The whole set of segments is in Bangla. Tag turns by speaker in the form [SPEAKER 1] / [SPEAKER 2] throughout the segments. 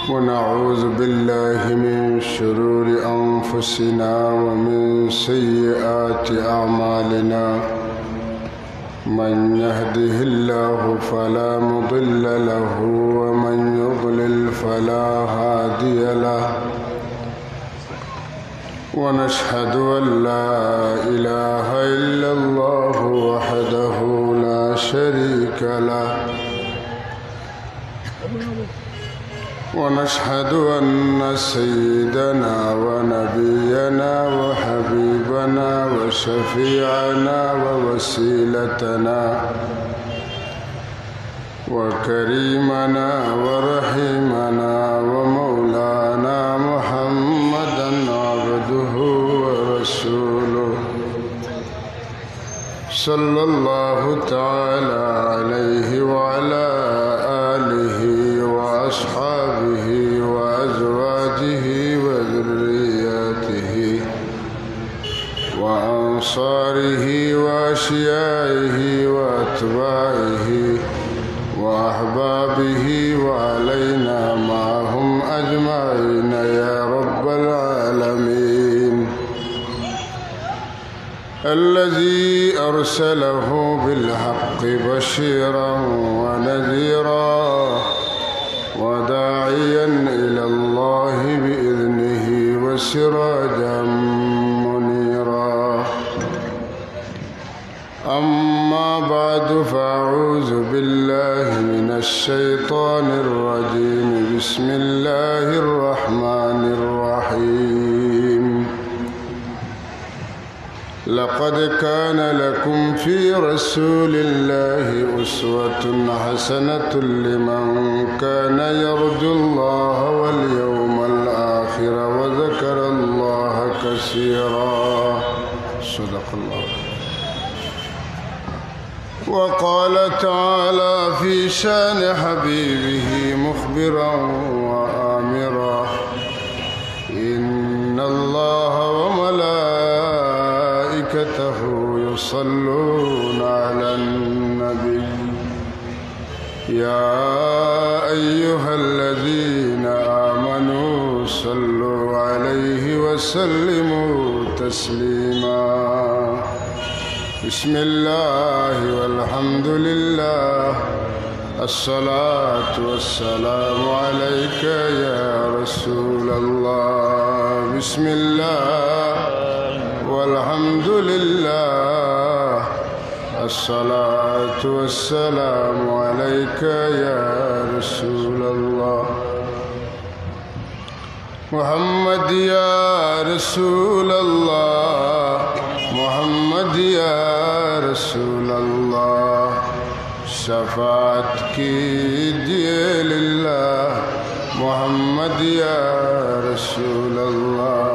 [SPEAKER 1] ونعوذ بالله من شرور أنفسنا ومن سيئات أعمالنا من يهده الله فلا مضل له ومن يضلل فلا هادي له ونشهد أن لا إله إلا الله وحده لا شريك له ونشهد أن سيدنا ونبينا وحبيبنا وشفيعنا ووسيلتنا وكريمنا ورحيمنا ومولانا محمدا عبده ورسوله صلى الله تعالى عليه وعلى آله وأصحابه وأزواجه وذرياته وأنصاره وأشيائه وأتباعه وأحبابه وعلينا معهم أجمعين يا رب العالمين الذي أرسله بالحق بشيرا ونذيرا وداعيا إلى الله بإذنه وسراجا منيرا أما بعد فأعوذ بالله من الشيطان الرجيم بسم الله الرحمن الرحيم لقد كان لكم في رسول الله أسوة حسنة لمن كان يرجو الله واليوم الآخر وذكر الله كثيرا صدق الله. وقال تعالى في شان حبيبه مخبرا وآمرا إن الله وملائكته يصلون على النبي يا أيها الذين آمنوا صلوا عليه وسلموا تسليما بسم الله والحمد لله الصلاة والسلام عليك يا رسول الله بسم الله والحمد لله الصلاة والسلام عليك يا رسول الله محمد يا رسول الله محمد يا رسول الله شفاعت कीजिए लिल्लाह मोहम्मद या रसूल अल्लाह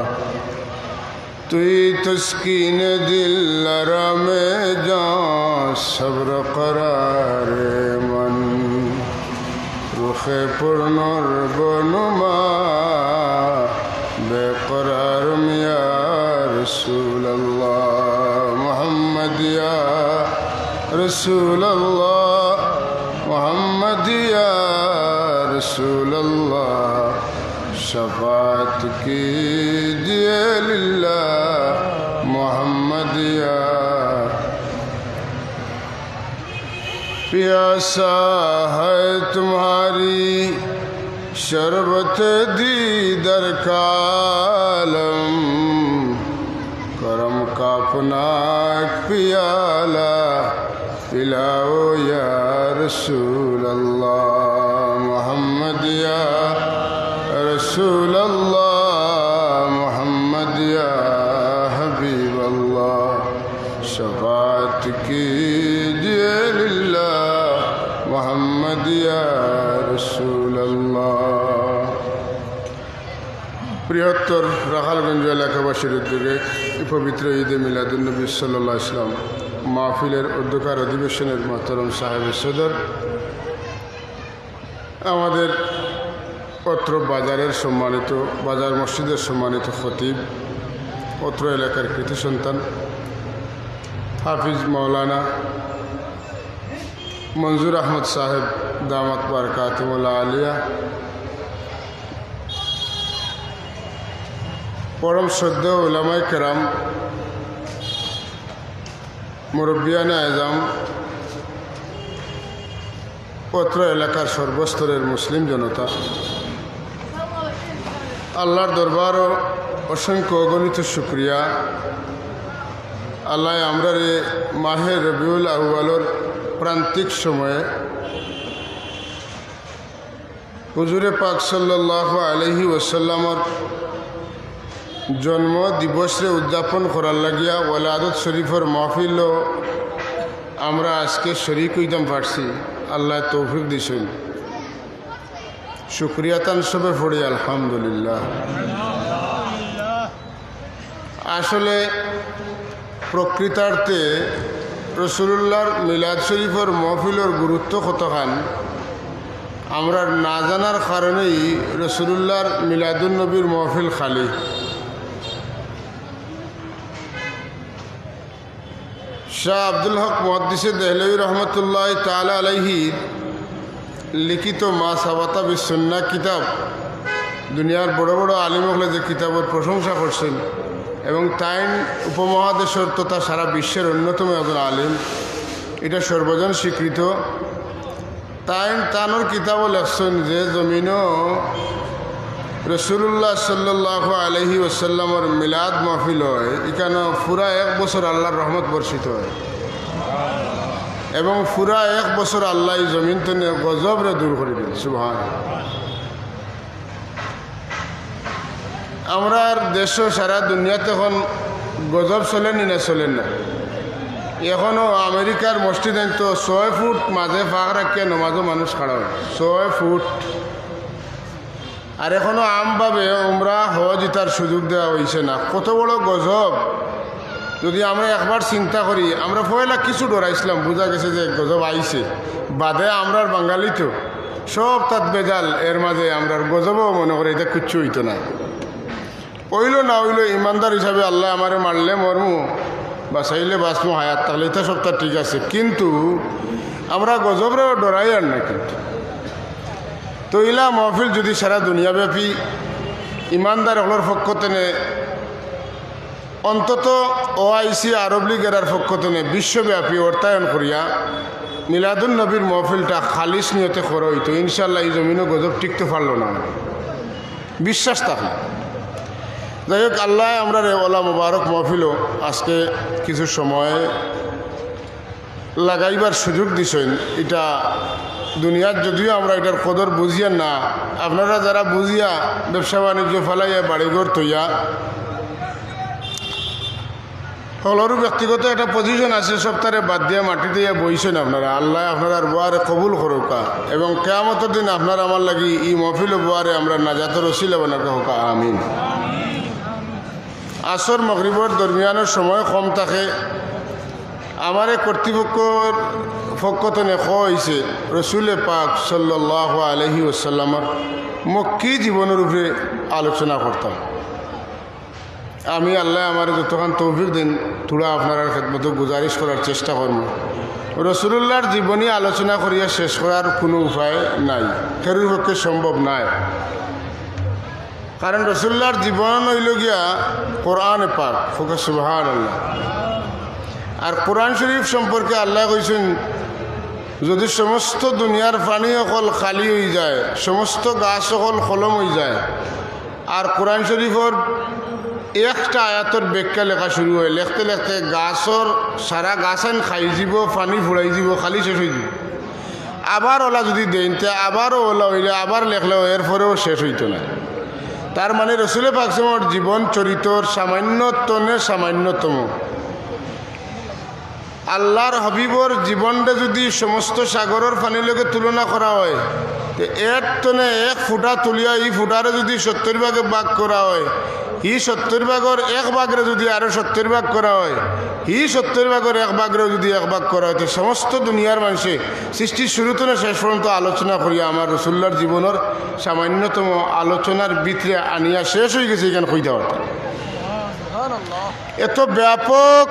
[SPEAKER 1] तुई तस्कीन दिल आराम जान सब्र करार मन रुखे पुरनूर बनुमा बेकरार या रसूल अल्लाह मोहम्मद या रसूल अल्लाह मोहम्मद या रसूल अल्लाह शफाअत कीजिए लिल्लाह मोहम्मद या प्यासा है तुम्हारी शरबत दीदर का आलम करम का अपना पियाला पिलाओ या रसूल अल्लाह मोहम्मद या रसूल अल्लाह मोहम्मद या हबीब अल्लाह शफाअत कीजिए लिल्लाह मोहम्मद या रसूल अल्लाह। বৃহত্তর রাখালগঞ্জ এলাকাবাসীর উদ্যোগে পবিত্র ঈদে মিলাদুন্নবী সাল্লাল্লাহু আলাইহি ওয়াসাল্লাম মাহফিলের অধ্যকার অধিবেশনের মোহতরম সাহেবে সদর, আমাদের অত্র বাজারের সম্মানিত বাজার মসজিদের সম্মানিত খতিব, অত্র এলাকার কৃতি সন্তান হাফিজ মাওলানা মঞ্জুর আহমদ সাহেব দামাত বারকাতুহুল আলিয়া, পরম শ্রদ্ধেয় উলামায়ে কেরাম, মুরব্বিয়ানে আজম, পত্র এলাকার সর্বস্তরের মুসলিম জনতা, আল্লাহর দরবারও অসংখ্য অগণিত শুক্রিয়া। আল্লাহ আমরা রে মাহে রবিউল আউয়ালর প্রান্তিক সময়ে হুজুরে পাক সাল্লাল্লাহু আলাইহি ওয়াসাল্লামর জন্ম দিবসে উদযাপন করার লাগিয়া ওয়ালাদত শরীফর মাহফিল আমরা আজকে শরীক হইতাম পারছি। আল্লাহ তৌফিক দিছেন, শুক্রিয়া তান সবে পড়ি আলহামদুলিল্লাহ। আসলে প্রকৃতার্থে রসুলুল্লাহর মিলাদ শরীফর মাহফিলের গুরুত্ব কতখান আমরা না জানার কারণেই রসুলুল্লাহর মিলাদুন নবীর মাহফিল খালি। শাহ আব্দুল হক মুহাদ্দিসে দেহলভী রহমতুল্লাহ তাআলা আলাইহি লিখিত মা সাবাতা বিসুন্নাহ কিতাব, দুনিয়ার বড় বড় আলিম হলে যে কিতাবের প্রশংসা করছেন এবং তাইন উপমহাদেশের তথা সারা বিশ্বের অন্যতম একজন আলিম, এটা সর্বজন স্বীকৃত। তানোর কিতাবও লেখছেন যে জমিনও রসুল্লাহ সাল্লাল্লাহু আলাইহি ওয়াসাল্লামর মিলাদ মাহফিল হয়, এখানে পুরা 1 বছর আল্লাহর রহমত বর্ষিত হয় এবং পুরা 1 বছর আল্লাহ জমিন তো গজবরে দূর করে দিল। সুবহানাল্লাহ। আমরা দেশ সারা দুনিয়াতে এখন গজব চলেনি না চলেন না। এখনও আমেরিকার মসজিদ তো 6 ফুট মাঝে ফাঁক রাখিয়া নমাজও মানুষ খাড়া হয়, 6 ফুট। আর এখনও আমভাবে উমরা হজ ইতার সুযোগ দেওয়া হয়েছে না। কত বড় গজব যদি আমরা একবার চিন্তা করি। আমরা পয়লা কিছু ডরাইছিলাম, বোঝা গেছে যে গজব আইছে, বাদে আমরার বাঙালি তো সব তাত বেজাল, এর মাঝে আমরার গজবও মনে করি এটা কিচ্ছু হইতো না। হইল না হইল ইমানদার হিসাবে আল্লাহ আমারে মারলে মরমু বা চাইলে বাঁচমু, হায়াত থাকলে এটা সব তার ঠিক আছে, কিন্তু আমরা গজবরেও ডরাই আর না। কিন্তু তো ইলা মহফিল যদি সারা দুনিয়াব্যাপী ইমানদার হলর পক্ষ তেনে, অন্তত OIC আরব লীগের পক্ষ তেনে বিশ্বব্যাপী অর্থায়ন করিয়া মিলাদুন নবীর মহফিলটা খালিস নিয়তে করা হইতো, ইনশাল্লাহ এই জমিনও গজব টিকতে পারল না, বিশ্বাস থাকলে। যাই হোক, আল্লাহ আমরা রে ওলা মুবারক মহফিলও আজকে কিছু সময় লাগাইবার সুযোগ দিছেন। এটা দুনিয়ার যদিও আমরা এটার কদর বুঝিয়া না, আপনারা যারা বুঝিয়া ব্যবসা বাণিজ্য ফেলাইয়া বাড়িঘর তৈয়া হলরও ব্যক্তিগত একটা পজিশন আছে, সপ্তাহে বাদ দিয়ে মাটি দিয়ে বইছেন আপনারা। আল্লাহ আপনারা বোয়ারে কবুল করুকা এবং কিয়ামতের দিন আপনার আমার লাগি এই মহফিল বোয়ারে আমরা নাজাতের ওসিলা বানাকা হোকা, আমিন। আসর মাগরিবের দরমিয়ানের সময় কম থাকে। আমার কর্তৃপক্ষর পক্ষ থেকে হয়েছে রসুলে পাক সাল্লাল্লাহু আলাইহি ওয়াসাল্লামর মক্কি জীবনের উপরে আলোচনা করতাম। আমি আল্লাহ আমার যতক্ষণ তৌফিক দিন থোড়া আপনার খেদমত গুজারিশ করার চেষ্টা করব। রসুলুল্লাহর জীবনী আলোচনা করিয়া শেষ করার কোনো উপায় নাই, কারোর পক্ষে সম্ভব নাই। কারণ রসুল্লাহর জীবন হইল গিয়া কোরআনে পাক, সুবহানাল্লাহ। আর কোরআন শরীফ সম্পর্কে আল্লাহ কইছেন, যদি সমস্ত দুনিয়ার পানি অকল খালি হয়ে যায়, সমস্ত গাছ অকল কলম হয়ে যায়, আর কোরআন শরীফর একটা আয়াতর ব্যাখ্যা লেখা শুরু হয়, লেখতে লেখতে গাছর সারা গাছান খাই যাব, পানি ফুড়াই যাব, খালি শেষ হয়ে যাব। আবার ওলা যদি দেন তে আবারও ওলা হইলে আবার লেখলেও এরপরেও শেষ হইতো না। তার মানে রসুলের পাকসেমর জীবন চরিত্র সামান্যতম আল্লাহর হাবিবর জীবনটা যদি সমস্ত সাগরের পানির লগে তুলনা করা হয়, এর তনে 1 ফুটা তুলিয়া এই ফুটারে যদি 70 ভাগে ভাগ করা হয়, ই 70 ভাগের 1 ভাগরে যদি আরো 70 ভাগ করা হয়, ই 70 ভাগের 1 ভাগরে যদি 1 ভাগ করা হয়, তো সমস্ত দুনিয়ার মানুষে সৃষ্টির শুরু থেকে শেষ পর্যন্ত আলোচনা করিয়া আমার রসুল্লাহর জীবনের সামান্যতম আলোচনার ভিতরে আনিয়া শেষ হয়ে গেছে। এখানে কইতে পারতাম এত ব্যাপক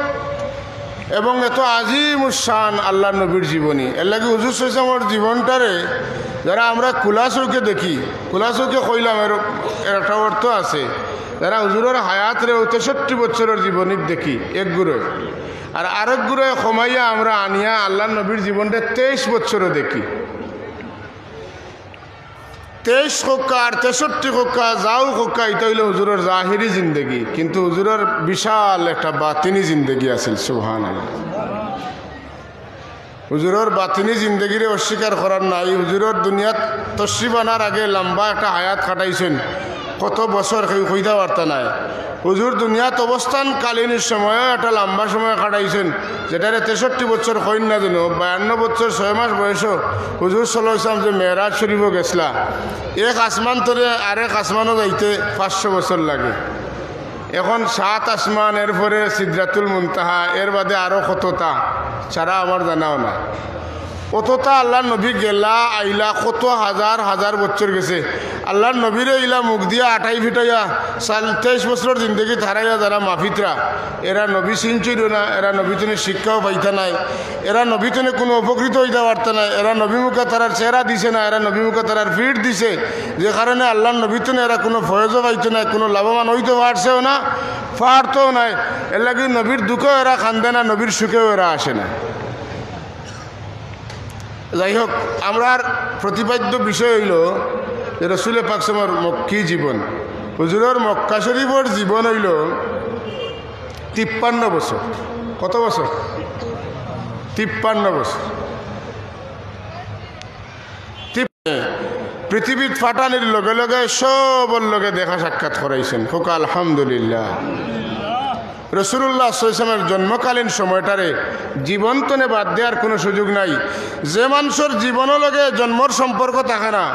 [SPEAKER 1] এবং এত আজিম শান আল্লাহ নবীর জীবনী। এর লাগে হুজুর সাল্লাল্লাহু আলাইহি ওয়াসাল্লামের জীবনটারে যারা আমরা খোলা চৌকে দেখি, খোলা চৌকে কইলাম এর একটা অর্থ আছে, যারা হুজুরের হায়াতরে 63 বছরের জীবনীত দেখি এক গুরুয়, আর আরেক গুরুয় কমাইয়া আমরা আনিয়া আল্লাহ নবীর জীবনটা 23 বছরও দেখি। 23 কক্কা আর 63 কক্কা যাও কক্কা, এটা হইল হুজুরের জাহিরি জিন্দগি, কিন্তু হুজুরের বিশাল একটা বাতিনি জিন্দগি আছিল। সুবহানাল্লাহ। হুজুরের বাতিনি জিন্দগিরে অস্বীকার করার নাই। হুজুরের দুনিয়াত তশরিফ আনার আগে লম্বা একটা হায়াত কাটাইছেন, কত বছর কইতে পারতা নাই। হুজুর দুনিয়াত অবস্থানকালীন সময়ে একটা লম্বা সময় কাটাইছেন, যেটারে 63 বছর কইন না যেন 52 বছর 6 মাস বয়সও হুজুর সাল্লাল্লাহু আলাইহি ওয়াসাল্লাম যে মেরাজ শরীফও গেছলা, এক আসমান তরে আরেক আসমানও যাইতে 500 বছর লাগে। এখন 7 আসমান, এরপরে সিদরাতুল মুনতাহা, এর বাদে আরও কতটা ছাড়া আমার জানাও না। অতটা আল্লাহর নবী গেলা আইলা কত হাজার হাজার বছর গেছে। আল্লাহর নবীরে ইলা মুখ দিয়া 28 ফিটাইয়া 23 বছর জিন্দগি থারাইয়া যারা মাফিতরা, এরা নবী চিনছিল না, এরা নবীতনে শিক্ষাও পাইতা নাই, এরা নবীতনে কোনো উপকৃত হইতে পারত না, এরা নবীমুখে তারার চেহারা দিছে না, এরা নবীমুখে তারার ফিট দিছে, যে কারণে আল্লাহর নবীতনে এরা কোনো ফয়জও পাইতো না, কোনো লাভবান হইতে পারছেও না, পারতেও নাই। এর লাগে নবীর দুঃখেও এরা কান্দে না, নবীর সুখেও এরা আসে না। যাই হোক, আমরার প্রতিপাদ্য বিষয় হইল যে রসুল পাক সাল্লাল্লাহু আলাইহি ওয়াসাল্লামের মক্কি জীবন। হুজুরের মক্কা শরীফের জীবন হইল 53 বছর। কত বছর? 53 বছর। পৃথিবীর ফাটানির লগে লগে সবর লগে দেখা সাক্ষাৎ করাইছেন। হোক আলহামদুলিল্লাহ। রসুল্লাহ সাল্লাল্লাহু আলাইহি ওয়াসাল্লামের জন্মকালীন সময়টারে জীবন্তনে বাদ দেওয়ার কোনো সুযোগ নাই। যে মানুষের জীবনের লগে জন্মর সম্পর্ক থাকে না,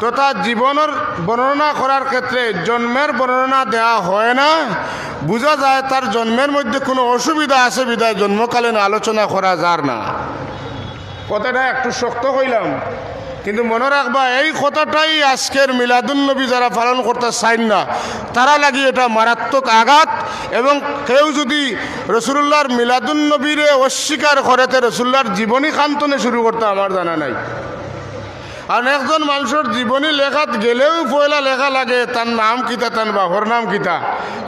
[SPEAKER 1] তথা জীবনের বর্ণনা করার ক্ষেত্রে জন্মের বর্ণনা দেওয়া হয় না, বোঝা যায় তার জন্মের মধ্যে কোনো অসুবিধা আছে, বিধায় জন্মকালীন আলোচনা করা যার না। কথাটা একটু শক্ত হইলাম, কিন্তু মনে রাখবা এই কথাটাই আজকের মিলাদুন্নবী যারা পালন করতে চান না, তারা লাগি এটা মারাত্মক আঘাত। এবং কেউ যদি রসুল্লাহর মিলাদুন্নবীরে অস্বীকার করেতে রসুল্লাহর জীবনী খান্তনে শুরু করতে আমার জানা নাই। আর একজন মানুষের জীবনী লেখাত গেলেও পয়লা লেখা লাগে তার নাম কিতা, তার বাপর নাম কিতা,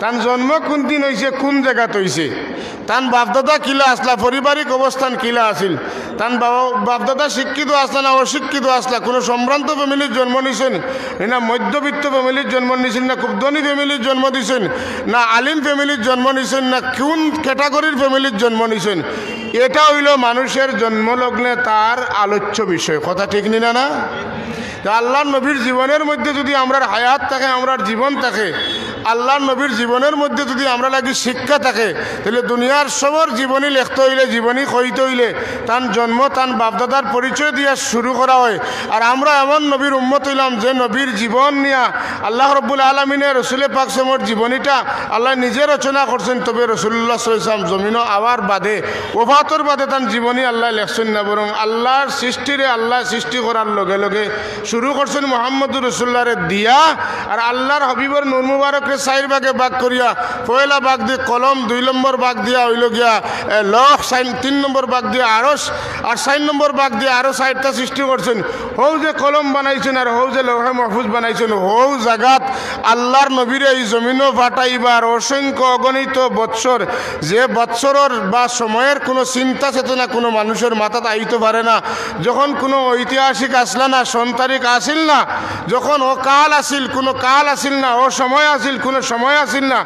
[SPEAKER 1] তার জন্ম কোন দিন হয়েছে, কোন জায়গাত হয়েছে, তার বাপদাদা কিলা আসলা, পারিবারিক অবস্থান কিলা আছিল, তার বাপদাদা শিক্ষিত আসলা না অশিক্ষিত আসলা, কোনো সম্ভ্রান্ত ফ্যামিলির জন্ম নিছেন না মধ্যবিত্ত ফ্যামিলির জন্ম নিছেন, না খুব ধনী ফ্যামিলির জন্ম দিছেন, না আলিম ফ্যামিলির জন্ম নিছেন, না কোন ক্যাটাগরির ফ্যামিলির জন্ম নিছেন, এটা হইল মানুষের জন্মলগ্নে তার আলোচ্য বিষয়। কথা ঠিক নিনা না? আল্লাহর নবীর জীবনের মধ্যে যদি আমরার হায়াত থাকে, আমরার জীবন থাকে, আল্লাহর নবীর জীবনের মধ্যে যদি আমরা লাগি শিক্ষা থাকে, তাহলে দুনিয়ার সবর জীবনী লিখতে হইলে, জীবনী কইতে হইলে তার জন্ম, তার বাপদাদার পরিচয় দিয়া শুরু করা হয়। আর আমরা এমন নবীর উম্মত হইলাম যে নবীর জীবন নিয়া আল্লাহ রব্বুল আলমিনের রসুল পাক সাল্লাল্লাহু জীবনীটা আল্লাহ নিজে রচনা করছেন। তবে রসুল্লাহ সাল্লাল্লাহু আলাইহি ওয়াসাল্লাম জমিনও আওয়ার বাদে, ওফাতর বাদে তার জীবনী আল্লাহ লেখছেন না, বরং আল্লাহর সৃষ্টিরে আল্লাহ সৃষ্টি করার লগে লগে শুরু করছেন মোহাম্মদুর রসুল্লাহরে দিয়া। আর আল্লাহর হবিবর নূর মুবারকরে 4 ভাগে ভাগ করিয়া, পয়লা ভাগ দিয়ে কলম, 2 নম্বর ভাগ দিয়া হইল গিয়া লহ, 3 নম্বর ভাগ দিয়ে আরস, আর 4 নম্বর ভাগ দিয়ে আরো 4টা সৃষ্টি করছেন। হৌ যে কলম বানাইছেন আর হৌ যে লৌহে মাহফুজ বানাইছেন, হৌ জাগাত আল্লাহর নবীরে এই জমিনও ফাটাইবার অসংখ্য অগণিত বৎসর, যে বৎসরের বা সময়ের কোনো চিন্তা চেতনা কোনো মানুষের মাথাত আইতে পারে না। যখন কোনো ঐতিহাসিক আসলা না, সন্তারিক আসিল না, যখন ও কাল আসিল, কোনো কাল আসিল না, ও সময় আসিল, কোনো সময় আসিল না,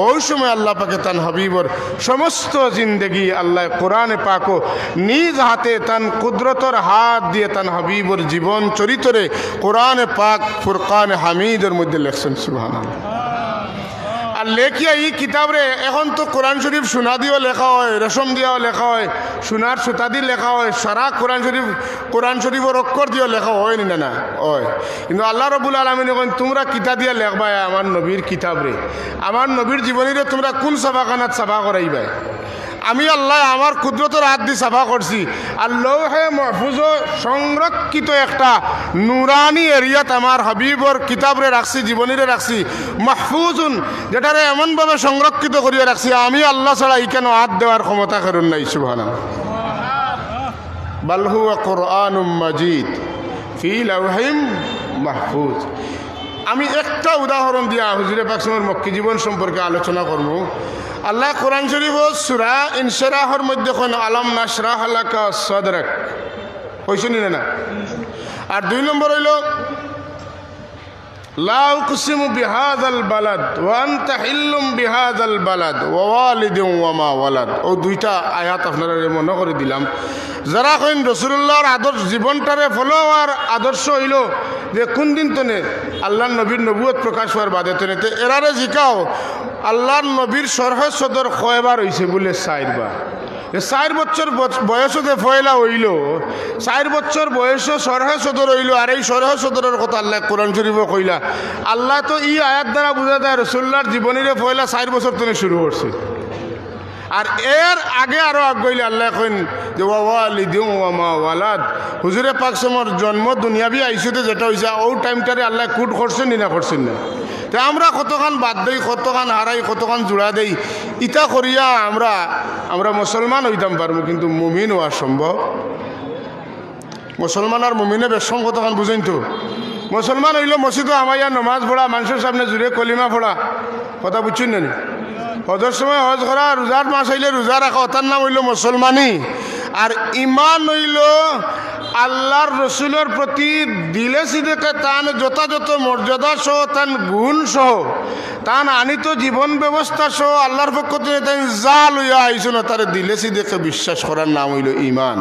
[SPEAKER 1] ওই সময় আল্লাহ পাকে তান হাবিবর সমস্ত জিন্দগি আল্লাহ কোরআনে পাকো নিজ হাতে তান কুদরতর হাত দিয়ে তান হাবিবর জীবন চরিত্রে কোরআনে পাক ফুরকান হামিদের মধ্যে লেখছেন। সুবহানাল্লাহ। আর লেখিয়া এই কিতাবরে এখন তো কোরআন শরীফ সোনা দিয়েও লেখা হয়, রেশম দিয়েও লেখা হয়, সোনার সুতা দিয়ে লেখা হয়, সারা কোরআন শরীফের অক্ষর দিয়েও লেখা হয় না, না হয়। কিন্তু আল্লাহ রব্বুল আলামিন এখন তোমরা কিতা দিয়ে লেখবাই আমার নবীর কিতাবরে, আমার নবীর জীবনীরে তোমরা কোন সাফাখানাত সাফা করাইবাই? আমি আল্লাহ আমার কুদরতের হাত দিয়ে সাফা করছি। আর লৌহে মাহফুজ সংরক্ষিত একটা নুরানি এরিয়াত আমার হাবিবর কিতাবরে রাখছি, জীবনীরে রাখছি, মাহফুজুন, যেটারে এমনভাবে সংরক্ষিত করিয়া রাখছি আমি আল্লাহ ছাড়া ইকেন হাত দেওয়ার ক্ষমতা করুন নাই। সুবহানাল্লাহ। বাল হুয়া কুরআনুম মাজিদ ফি লাওহিম মাহফুজ। আমি একটা উদাহরণ দিয়া হুজুরে পাক সাল্লাল্লাহু মক্কি জীবন সম্পর্কে আলোচনা করব। আল্লাহ কোরআন শরীফ সূরা ইনশিরাহর মধ্যে কোন আলাম নাশরাহ লাকা সাদরাক কইছেন না? আর 2 নম্বর হইল লা উকসিমু বিহাযাল বালাদ ওয়া আনতা হিল্লুম বিহাযাল বালাদ ওয়া ওয়ালিদিন ওয়া মা ওয়ালাদ। ও দুইটা আয়াত আপনারা মনে করে দিলাম। যারা কইন রাসূলুল্লাহর আদর্শ জীবনটারে ফলো আর আদর্শ হইল যে কোন দিন তনে আল্লাহর নবীর নবুয়ত প্রকাশ হওয়ার বাদে তনে এরারে জিকাও আল্লাহর নবীর সরহে সদর কয়বার হইছে বলে 4 বার। 4 বছর বয়সে ফয়লা হইল, 4 বছর বয়স সরহে সদর হইল। আর এই সরহে সদরের কথা আল্লাহ কোরআন শরীফে কইলা। আল্লাহ তো এই আয়াত দ্বারা বুঝা যায় রাসূলুল্লাহর জীবনীরে ফয়লা 4 বছর থেকে শুরু করছে। আর এর আগে আরো আগাইলে আল্লাহ কইন যে ওয়া ওয়ালিদিন ওয়া মা ওয়ালাদ। হুজুরে পাক সমর জন্ম দুনিয়াবি আইসুতে যেটা হইছে ও টাইমটারে আল্লাহ কুট করছেন না করছেন না। তে আমরা কতখান বাদ দেই, কতখান হারাই, কতখান জোড়া দেই। ইটা করিয়া আমরা মুসলমান হইতাম পারবো, কিন্তু মুমিন হওয়া সম্ভব? মুসলমান আর মুমিনে বেশম কতখান বুঝেন তো? মুসলমান হইল মসজিদে আমাইয়া নমাজ পড়া, মানুষের সামনে জুড়ে কলিমা পড়া, কথা বুঝছেন না? হজের সময় হজ করা, রোজার মাস হইলে রোজা রাখা, তার নাম হইল মুসলমানই। আর ইমান হইল আল্লাহর রসুলের প্রতি দিলে সিদেকে তান যথাযথ মর্যাদা সহ, তান গুণ সহ, তান আনিত জীবন ব্যবস্থা সহ আল্লাহর পক্ষ থেকে তাই যা লইয়া আইস না তার দিলে সিদেকে বিশ্বাস করার নাম হইল ইমান।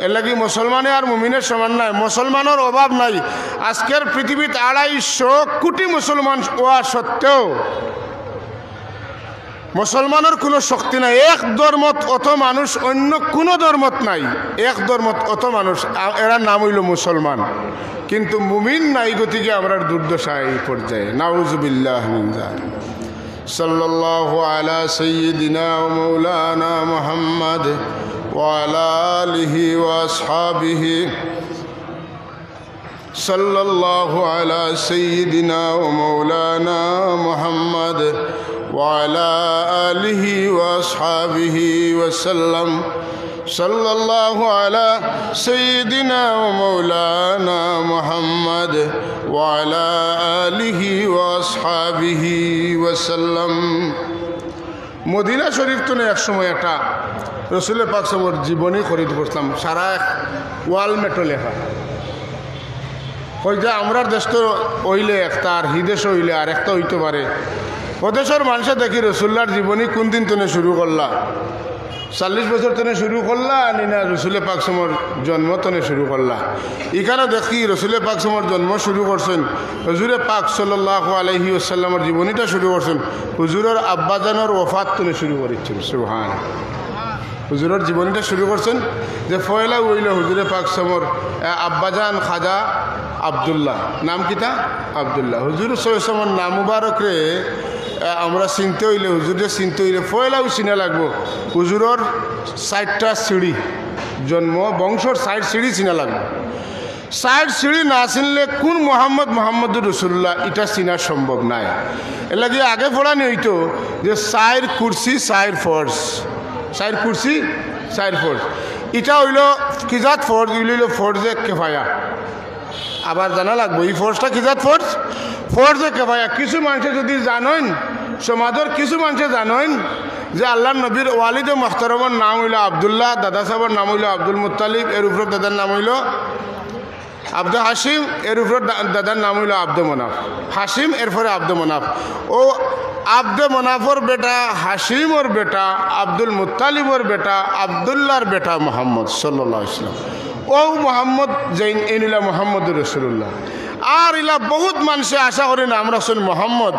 [SPEAKER 1] এর লাগি মুসলমানে আর মুমিনের সমান নাই, মুসলমানের অভাব নাই। আজকের পৃথিবীতে 250 কোটি মুসলমান হওয়া সত্ত্বেও মুসলমানের কোনো শক্তি নাই। এক ধর্মত অত মানুষ, অন্য কোনো ধর্মত নাই। এক ধর্মত অত মানুষ, এরা নাম হইল মুসলমান, কিন্তু মুমিন নাই। গতিকে আমরা দুর্দশা এই পর্যায়ে, নাউজুবিল্লাহ মিন যালিক। সাল্লাল্লাহু আলা সাইয়্যিদিনা ওয়া মাওলানা মুহাম্মদ ওয়া আলা আলিহি ওয়া আসহাবিহি। সাল্লাল্লাহু আলা সাইয়্যিদিনা ওয়া মাওলানা মুহাম্মদ وعلى آله وأصحابه وسلم. صلى الله على سيدنا ومولانا محمد وعلى آله وأصحابه وسلم. মদিনা শরীফ তো এক সময় একটা রসুলের পাক সাল্লাল্লাহু আলাইহি জীবনী খরিদ করতাম, সারা ওয়াল মেটো লেখা। ওই যে আমরার দেশ তো হইলে একটা, আর হিদেশ হইলে আর একটা হইতে পারে। প্রদেশের মানুষে দেখি রসুল্লাহর জীবনী কোন দিন তনে শুরু করলা, 40 বছর তনে শুরু করলা না রসুলের পাক সমর জন্ম তনে শুরু করলা। এখানে দেখি রসুলের পাক সমর জন্ম শুরু করছেন, হুজুরে পাক সাল্লাল্লাহু আলাইহি ওয়াসাল্লামের জীবনীটা শুরু করছেন হুজুরের আব্বাজানের ওফাত তনে শুরু করেছেন। সুবহান। হুজুরের জীবনীটা শুরু করছেন যে ফয়লা হইল হুজুরে পাক সমর আব্বাজান খাজা আবদুল্লাহ, নাম কিতা? আবদুল্লাহ। হুজুর সৈয়দ নাম মুবারকরে আমরা চিনতে হইলে, হুজুরে চিনতে হইলে ফয়লাও চিনা লাগবো। হুজুরের 60টা সিঁড়ি, জন্ম বংশর 60 সিঁড়ি চিনা লাগবে। 60 সিঁড়ি না চিনলে কোন মোহাম্মদুর রসুল্লাহ এটা চিনা সম্ভব নাই। এর লাগে আগে পড়ানি হইতো যে 4 কুরসি 4 ফরজ, 4 কুরসি 4 ফরজ। এটা হইল কিজাত ফরজ, হইল ফরজে কেফায়া। আবার জানা লাগবো এই ফোর্সটা কি জাত ফোর্স? ফোর্সে কেফায়া। কিছু মানুষে যদি জানেন, সমাজের কিছু মানুষে জানেন যে আল্লাহ নবীর ওয়ালিদে মুহতারমের নাম হইল আবদুল্লাহ, দাদা সাহেবের নাম হইল আব্দুল মুত্তালিব, এর উপর দাদার নাম হইল আব্দুল হাসিম, এর উপর দাদার নাম হইল আব্দুল মনাফ। হাসিম এরপরে আব্দুল মনাফ। ও আব্দুল মনাফর বেটা, হাসিমর বেটা, আব্দুল মুত্তালিবর বেটা, আবদুল্লাহর বেটা মোহাম্মদ সাল্লাল্লাহু আলাইহি ওয়াসাল্লাম। ও মোহাম্মদ জৈন এনিলা মোহাম্মদুর রসুল্লাহ। আর ইলা বহুত মানুষে আশা করি নাম রাখছেন মোহাম্মদ,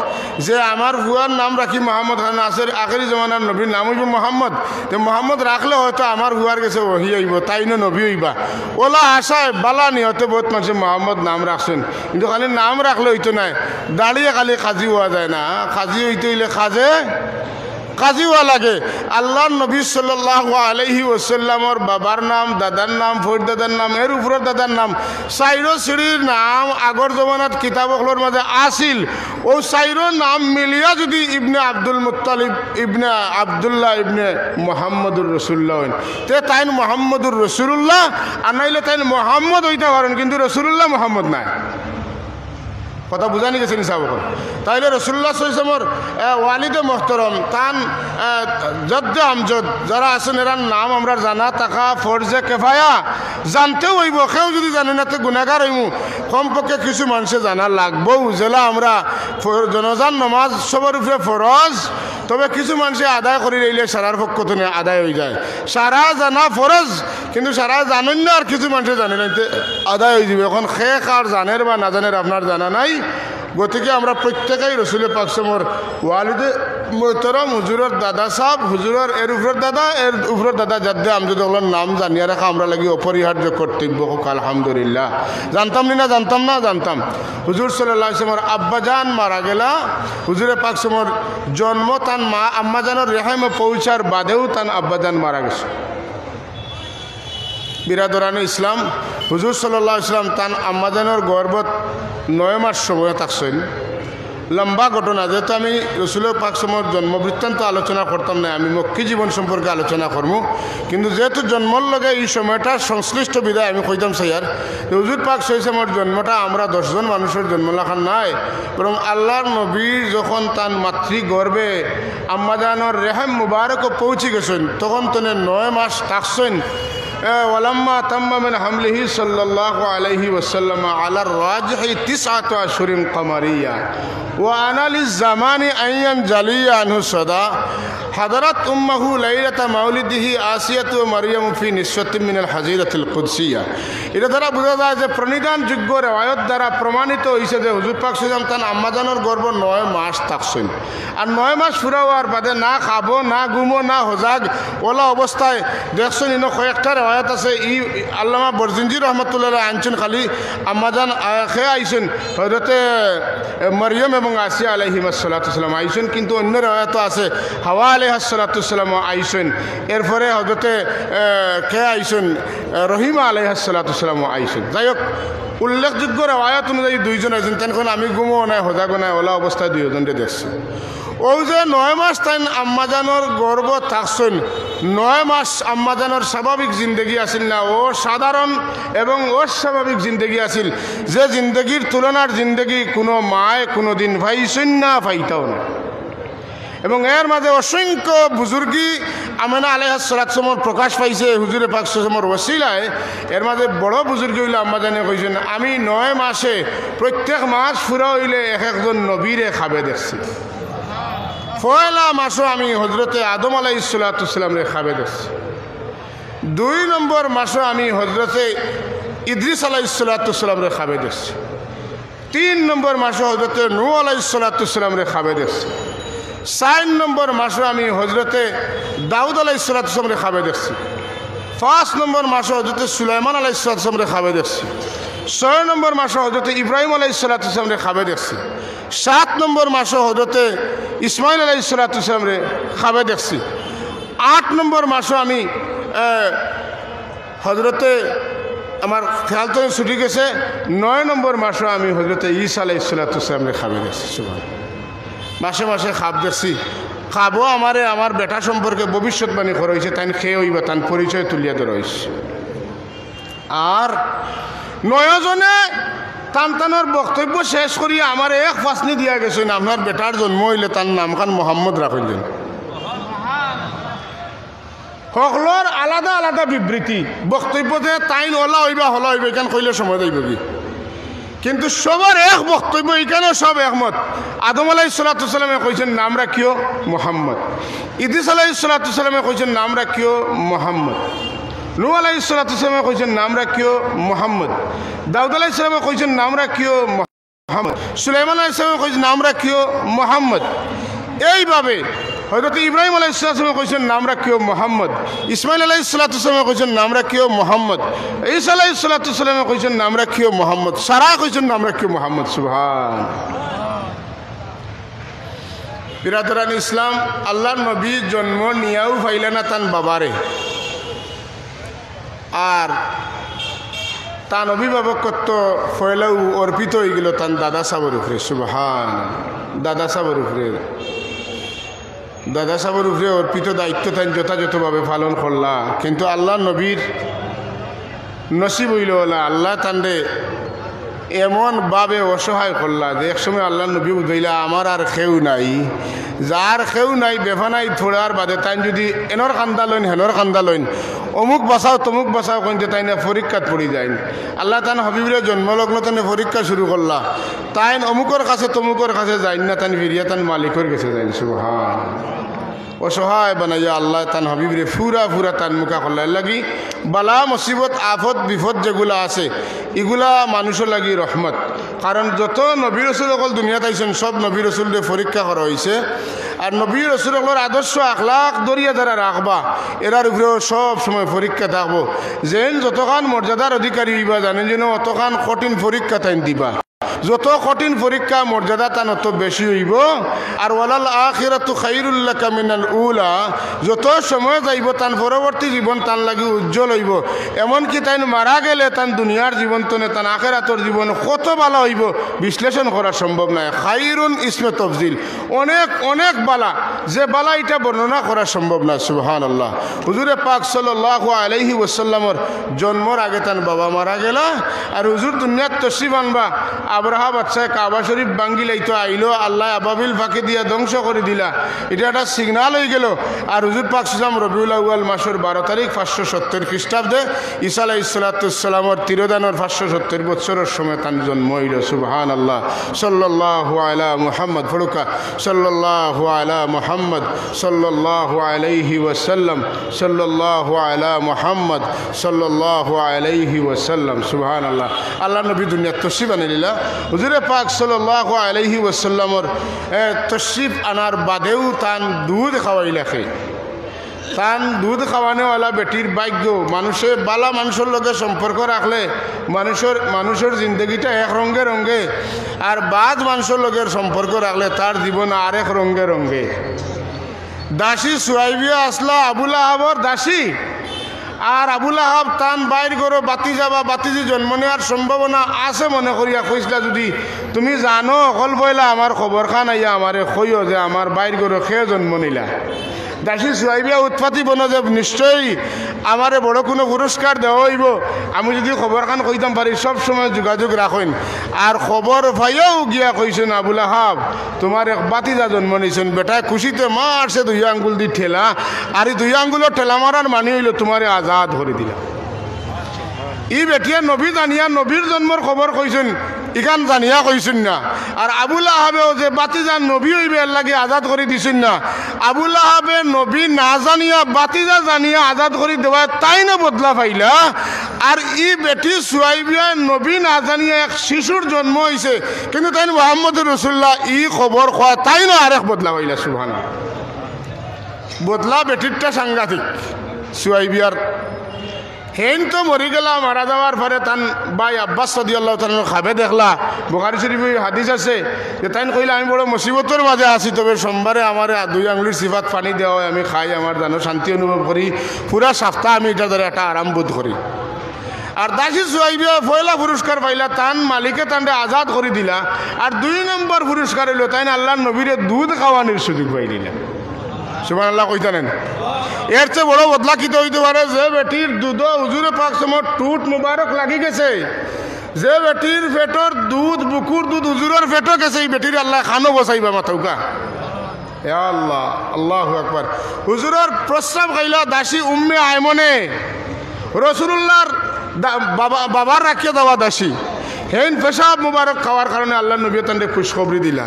[SPEAKER 1] যে আমার ভুয়ার নাম রাখি মোহাম্মদ খান আসের আখেরি জমানার নবীর নাম হইব মোহাম্মদ। তো মোহাম্মদ রাখলে হয়তো আমার ভুয়ার কাছে ওহি হইব, তাই না নবী হইবা। ওলা আশায় বালা নিহতে বহুত মানুষে মোহাম্মদ নাম রাখছেন, কিন্তু খালি নাম রাখলে হইতো নাই, দাঁড়িয়ে খালি কাজী হওয়া যায় না। কাজী হইতে হইলে কাজী হওয়া লাগে। আল্লাহর নবী সাল্লাল্লাহু আলাইহি ওয়াসাল্লামর বাবার নাম, দাদার নাম, ফোর দাদার নাম, এর উপরে দাদার নাম, 4 সিঁড়ির নাম আগর জমানাত কিতাবগুলোর মাঝে আসিল। ও চাইরো নাম মিলিয়া যদি ইবনে আব্দুল মুত্তালিব ইবনে আবদুল্লাহ ইবনে মোহাম্মদুর রসুল্লাহ হইন তে তাইন মোহাম্মদুর রসুল্লাহ আর নাইলে তাইন মোহাম্মদ হইতে পারেন কিন্তু রসুল্লাহ মোহাম্মদ নাই কথা বুঝানি গেছে নিসাব তাইলে রসুল্লাহ সাল্লাল্লাহু ওয়ালিদে মোহতরম তান জদ্দে আমজদ যারা আছেন এরার নাম আমরা জানা থাকা ফরজে কেফায়া জানতেও হইব কেউ যদি জানে না তো গুনাহগার হইমু কমপক্ষে কিছু মানুষে জানা লাগবো যেলা আমরা জনজান নমাজ সবার উপরে ফরজ তবে কিছু মানুষে আদায় করে রইলে সারার পক্ষ থেকে আদায় হয়ে যায় সারা জানা ফরজ কিন্তু সারা জানেন না আর কিছু মানুষে জানে না আদায় হয়ে যাবে এখন শেখ আর জানের বা না জানের আপনার জানা নাই গতিকে আমরা প্রত্যেকেই রসুল পাক সমর ওয়ালিদে মোহতরম হুজুরের দাদা সাহেব হুজুরের এর উপরের দাদা জাদ্দে আমজদ ওগুলোর নাম জানিয়ে রাখা আমরা লাগি অপরিহার্য কর্তব্য হোক আলহামদুলিল্লাহ জানতাম না জানতাম হুজুর সাল্লাল্লাহু আলাইহি ওয়াসাল্লামের আব্বাজান মারা গেলা হুজুরে পাক সমর জন্ম তান মা আম্মাজানের রেহামে পৌঁছার বাদেও তান আব্বাজান মারা গেছে বিরাদরানে ইসলাম হুজুর সাল্লাল্লাহু আলাইহি ওয়াসাল্লাম তান আম্মাজানের গর্ভত 9 মাস সময় থাকছেন লম্বা ঘটনা যেহেতু আমি রসুলের পাক সময়ের জন্ম বৃত্তান্ত আলোচনা করতাম না আমি মক্কি জীবন সম্পর্কে আলোচনা করবো কিন্তু যেহেতু জন্মর লগে এই সময়টা সংশ্লিষ্ট বিদায় আমি কইতাম স্যার হুজুর পাক সময়ের জন্মটা আমরা 10 জন মানুষের জন্ম লেখার নাই বরং আল্লাহর নবীর যখন তার মাতৃগর্ভে আম্মাজানোর রেহেম মুবারক পৌঁছে গেছেন তখন তনে 9 মাস থাকছেন ولما تم من حمله صلى الله عليه وسلم على الراجح 9 أشهر قمرية وأنا للزمان أن ينجلي عنه صدى حضرت أمه ليلة مولده آسية ومريم في نسوة من الحزيرة القدسية এটা দ্বারা বোঝা যায় যে প্রণিধান যোগ্য রেওয়ায়ত দ্বারা প্রমাণিত হয়েছে যে হুজুর পাক সাল্লাল্লাহু আলাইহি ওয়াসাল্লাম তার আম্মাজানের গর্ভ 9 মাস থাকছেন আর 9 মাস পুরা হওয়ার বাদে না খাবো না ঘুমো না হজাগ ওলা অবস্থায় দেখছেন ইনো কয়েকটা রেওয়ায়ত আছে ই আল্লামা বরজিনজি রহমতুল্লাহ আনছেন খালি আম্মাজান খেয়ে আইছেন হযরতে মরিয়ম এবং আসিয়া আলাইহিস সালাম আইছেন কিন্তু অন্য রেওয়ায়ত আছে হাওয়া আলাইহিস সালাম আইছেন এরপরে হযরতে কে আইছেন রহিমা আলাইহিস সালাম আইছেন যাই হোক উল্লেখযোগ্য রেওয়ায়ত অনুযায়ী 2 জন আইছেন তখন আমি ঘুমো নাই হজাগো নাই ওলা অবস্থায় 2 জনকে দেখছি ও যে 9 মাস তাই আম্মাজানোর গর্ভ থাকছেন 9 মাস আম্মাজানোর স্বাভাবিক জিন্দগি আসিল না ও সাধারণ এবং অস্বাভাবিক জিন্দগি আসিল যে জিন্দগির তুলনার জিন্দগি কোনো মায় কোনো দিন পাইছেন না পাইতাও না এবং এর মাঝে অসংখ্য বুজুর্গি আমেনা আলাইহিস সালাম প্রকাশ পাইছে হুজুরে পাক সাল্লাল্লাহু আলাইহি ওয়াসাল্লামের ওসিলায় এর মাঝে বড় বুজুর্গি হইলে আম্মাজানে কইছেন আমি 9 মাসে প্রত্যেক মাস পুরা হইলে এক একজন নবীরে খাবে দেখছি পয়লা মাসও আমি হজরতে আদম আলাইহিস সালামরে খাবে দেখছি 2 নম্বর মাসও আমি হজরতে ইদ্রিস আলাইহিস সালামরে খাবে দেখছি 3 নম্বর মাসও হজরতে নূহ আলাইহিস সালামরে খাবে দেখছি 4 নম্বর মাসও আমি হজরতে দাউদ আলাইহিস সালামরে খাবে দেখছি 5 নম্বর মাসও হজরতে সুলাইমান আলাইহিস সালামরে খাবে দেখছি 6 নম্বর মাসও হজরতে ইব্রাহিম আলাইহিস সালামরে খাবে দেখছি 7 নম্বর মাসও হজরতে ইসমাইল আলাইহিস সালামরে খাবে দেখছি 8 নম্বর মাসও আমি হজরতে আমার খেয়াল তো ছুটি গেছে 9 নম্বর মাসও আমি হজরতে ঈসা আলাইহিস সালামরে খাবে দেখছি মাসে মাসে খাব দেখছি খাবো আমার বেটা সম্পর্কে ভবিষ্যৎবাণী করা হয়েছে তাই খেয়ে হইবা তার পরিচয় তুলিয়া ধরা হয়েছে আর 9 জনে টানটানোর বক্তব্য শেষ করিয়া আমার এক ফাঁসনি দিয়া গেছেন আপনার বেটার জন্ম হইলে তার নামখান মোহাম্মদ রাখলেন সকলের আলাদা আলাদা বিবৃতি বক্তব্য যে তাইন হলা হইবা এখান কইলে সময় যাইব কি কিন্তু সবার এক বক্তব্য এখানে সব একমত আদম আলাইহিস সালামে কইছেন নাম রাখিও মোহাম্মদ ইদ্রিস আলাইহিস সালামে কইছেন নাম রাখিও মোহাম্মদ নূহ আলাইহিস সালামে কইছেন নাম রাখিও মোহাম্মদ দাউদ আলাইহিস সালামে কইছেন নাম রাখিও মোহাম্মদ সুলাইমান আলাইহিস সালামে কইছেন নাম রাখিও মোহাম্মদ এইভাবে হযরত ইব্রাহিম আলাইহিস সালামে কইছেন নাম রাখিও মোহাম্মদ ইসমাইল আলাইহিস সালামে কইছেন নাম রাখিও মোহাম্মদ ঈসা আলাইহিস সালামে কইছেন নাম রাখিও মোহাম্মদ সারা কইছেন নাম রাখিও মোহাম্মদ সুবহান বিরাদরান ইসলাম আল্লাহর নবী জন্ম নিয়াও পাইলেন না তান বাবারে আর তান অভিভাবকত্ব ফয়লাও অর্পিত হয়ে গেল তান দাদা সাবর উপরে। সুবহান। দাদা সাবর উপরে অর্পিত দায়িত্ব তাই যথাযথভাবে পালন করলা, কিন্তু আল্লাহ নবীর নসিব হইল না, আল্লাহ তান্ডে এমন ভাবে অসহায় করলা যে একসময় আল্লাহ নবী বুঝাইলা আমার আর কেউ নাই, যার কেউ নাই বেফানাই থোড়ার বাদে তাই যদি এনর কান্দা লইন হেনর কান্দা লইন, অমুক বাঁচাও তমুক বাঁচাও কইতে তাই না পরীক্ষাত পড়ি যায়। আল্লাহ তান হাবিবের জন্মলগ্ন তানে পরীক্ষা শুরু করলা, তাই অমুকর কাছে তমুকর কাছে যাই না, তান ফিরিয়া তান মালিকর কাছে যাই। সুবহান। অসহায় বানাইয়া আল্লাহ তান হাবিবরে ফুরা তান মুখা করলার লাগি বালা মুসিবত আফত বিপদ যেগুলা আছে এগুলা মানুষের লাগি রহমত। কারণ যত নবী রসুল অকল দুনিয়াত আইছেন সব নবী রসুলরে পরীক্ষা করা হয়েছে, আর নবী রসুল অকলের আদর্শ আখলাক দরিয়া যারা রাখবা এরার উপরেও সব সময় পরীক্ষা থাকবো। যেন যতখান মর্যাদার অধিকারী হইবা জানেন যেন অতখান কঠিন পরীক্ষা তাইন দিবা, যত কঠিন পরীক্ষা মর্যাদা তান অত বেশি হইব। আর ওয়ালাল আখিরাতু খায়রুল লাকা মিনাল উলা, যত সময় যাইব তান পরবর্তী জীবন তান লাগি উজ্জ্বল হইব। এমনকি তাই মারা গেলে তান দুনিয়ার জীবন তনে তান আখিরাতর জীবন কত বালা হইব বিশ্লেষণ করা সম্ভব নয়। খায়রুন ইসমে তফজিল, অনেক অনেক বালা, যে বালা এটা বর্ণনা করা সম্ভব না। সুবহানাল্লাহ। হুজুরে পাক সাল্লাল্লাহু আলাইহি ওয়াসাল্লামর জন্মর আগে তান বাবা মারা গেল, আর হুজুর দুনিয়াত তশরিফ আনবা আবরাহা বাদশাহ কাবা শরীফ ভাঙ্গি লাইতো আইলো, আল্লাহ আবাবিল ফাঁকি দিয়া ধ্বংস করে দিলা, এটা একটা সিগনাল হয়ে গেল। আর হুজুর পাক সাল্লাম রবিউল আউয়াল মাসের 12 তারিখ 570 খ্রিস্টাব্দে ঈসা আলাইহিস সালামের তিরোধানের 570 বছরের সময় তার জন্ম হইল। সুবহানাল্লাহ। সাল্লাল্লাহু আলা মুহাম্মদ ফরুকা সাল্লাল্লাহু আলা মুহাম্মদ সাল্লাল্লাহু আলাইহি ওয়াসাল্লাম সাল্লাল্লাহু আলা মুহাম্মদ সাল্লাল্লাহু আলাইহি ওয়াসাল্লাম। সুবহানাল্লাহ। আল্লাহ নবী দুনিয়াত তশরিফ আনিলা, হুজুরে পাক সাল্লাল্লাহু আলাইহি ওয়াসাল্লামর তশরিফ আনার বাদেও তান দুধ খাওয়াইলাকে, তান দুধ খাওয়ানোওয়ালা বেটির ভাগ্য। মানুষের বালা মানুষের লগে সম্পর্ক রাখলে মানুষের জিন্দগিটা এক রঙে রঙে, আর বাদ মানুষের লগের সম্পর্ক রাখলে তার জীবন আরেক রঙে রঙে। দাসী সুয়াইবিয়া আসলা আবুল আহাবর দাসী, আর আবুল আহাব তান বাইর করো বাতিজা বা বাতিজি জন্ম নেওয়ার সম্ভাবনা আছে মনে করিয়া কইসলা, যদি তুমি জানো অকল বইলা আমার খবর খান আইয়া আমারে কইও যে আমার বাইর করো খেয়ে জন্ম নিলা। দাসী সুয়াইবিয়া উৎপাতি বনো যে নিশ্চয়ই আমারে বড় কোনো পুরস্কার দেওয়া হইব, আমি যদি খবর খান কইতাম পারি সব সময় যোগাযোগ রাখেন। আর খবর ভাইয়াও গিয়া কইছেন আবুল আহাব তোমার এক বাতিজা জন্ম নিয়েছেন, বেটায় খুশিতে মারছে 2 আঙ্গুল দি ঠেলা, আর এই 2 আঙ্গুলের ঠেলা মারার মানি হইল তোমারে আজাদ করে দিলা। ই বেটিয়া নবী জানিয়া নবীর জন্মর খবর কইছেন, ইখান জানিয়া কইছেন না। আর আবুল আহাবেও যে বাতিজা নবী হইবে এর লাগে আজাদ করে দিছেন না। আবুল আহাবে নবী না জানিয়া বাতিজা জানিয়া আজাদ করে দেওয়া তাই না বদলা পাইলা। আর ই বেটি সুয়াইবিয়া নবী না জানিয়া এক শিশুর জন্ম হয়েছে, কিন্তু তাই মুহাম্মদ রাসূলুল্লাহ ই খবর খোয়া তাই না আরেক বদলা পাইলা। সুবহানাল্লাহ। বদলা বেটিরটা সাংঘাতিক। সুয়াইবিয়ার হেন তো মরি গেলা, মারা যাওয়ার পরে তান ভাই আব্বাস রাদিয়াল্লাহু তাআলা খাবে দেখলা, বুখারী শরীফে হাদিস আছে যে তাই কইলা আমি বড় মুসিবতের মাঝে আছি, তবে সোমবারে আমার 2 আঙ্গুলির সিফাত পানি দেওয়া হয়, আমি খাই, আমার জানো শান্তি অনুভব করি, পুরা সপ্তাহ আমি এটা ধরে একটা আরাম বোধ করি। আর দাসী সুয়াইবিয়া পয়লা পুরস্কার পাইলা, তান মালিকে তানরে আজাদ করে দিলা। আর 2 নম্বর পুরস্কার হইল তাই আল্লাহর নবীরে দুধ খাওয়ানোর সুযোগ পাই দিলা। সুবহানাল্লাহ কইতানেন। এর চেয়ে বড় বদলা কিতে হইতে পারে যে বেটির দুধ হুজুরে পাক সময় টুট মুবারক লাগি গেছে, যে বেটির পেটর দুধ বুকুর দুধ হুজুরের পেটও গেছে, এই বেটির আল্লাহ খানো বসাইবা মাথাউকা। হে আল্লাহ, আল্লাহু আকবার। হুজুরের প্রস্রাব খাইলা দাসী উম্মে আয়মনে, রাসূলুল্লাহর বাবার রাখিয়া দেওয়া দাসী, হেন পেশাব মুবারক খাওয়ার কারণে আল্লাহ নবী তানরে খুশখবরি দিলা।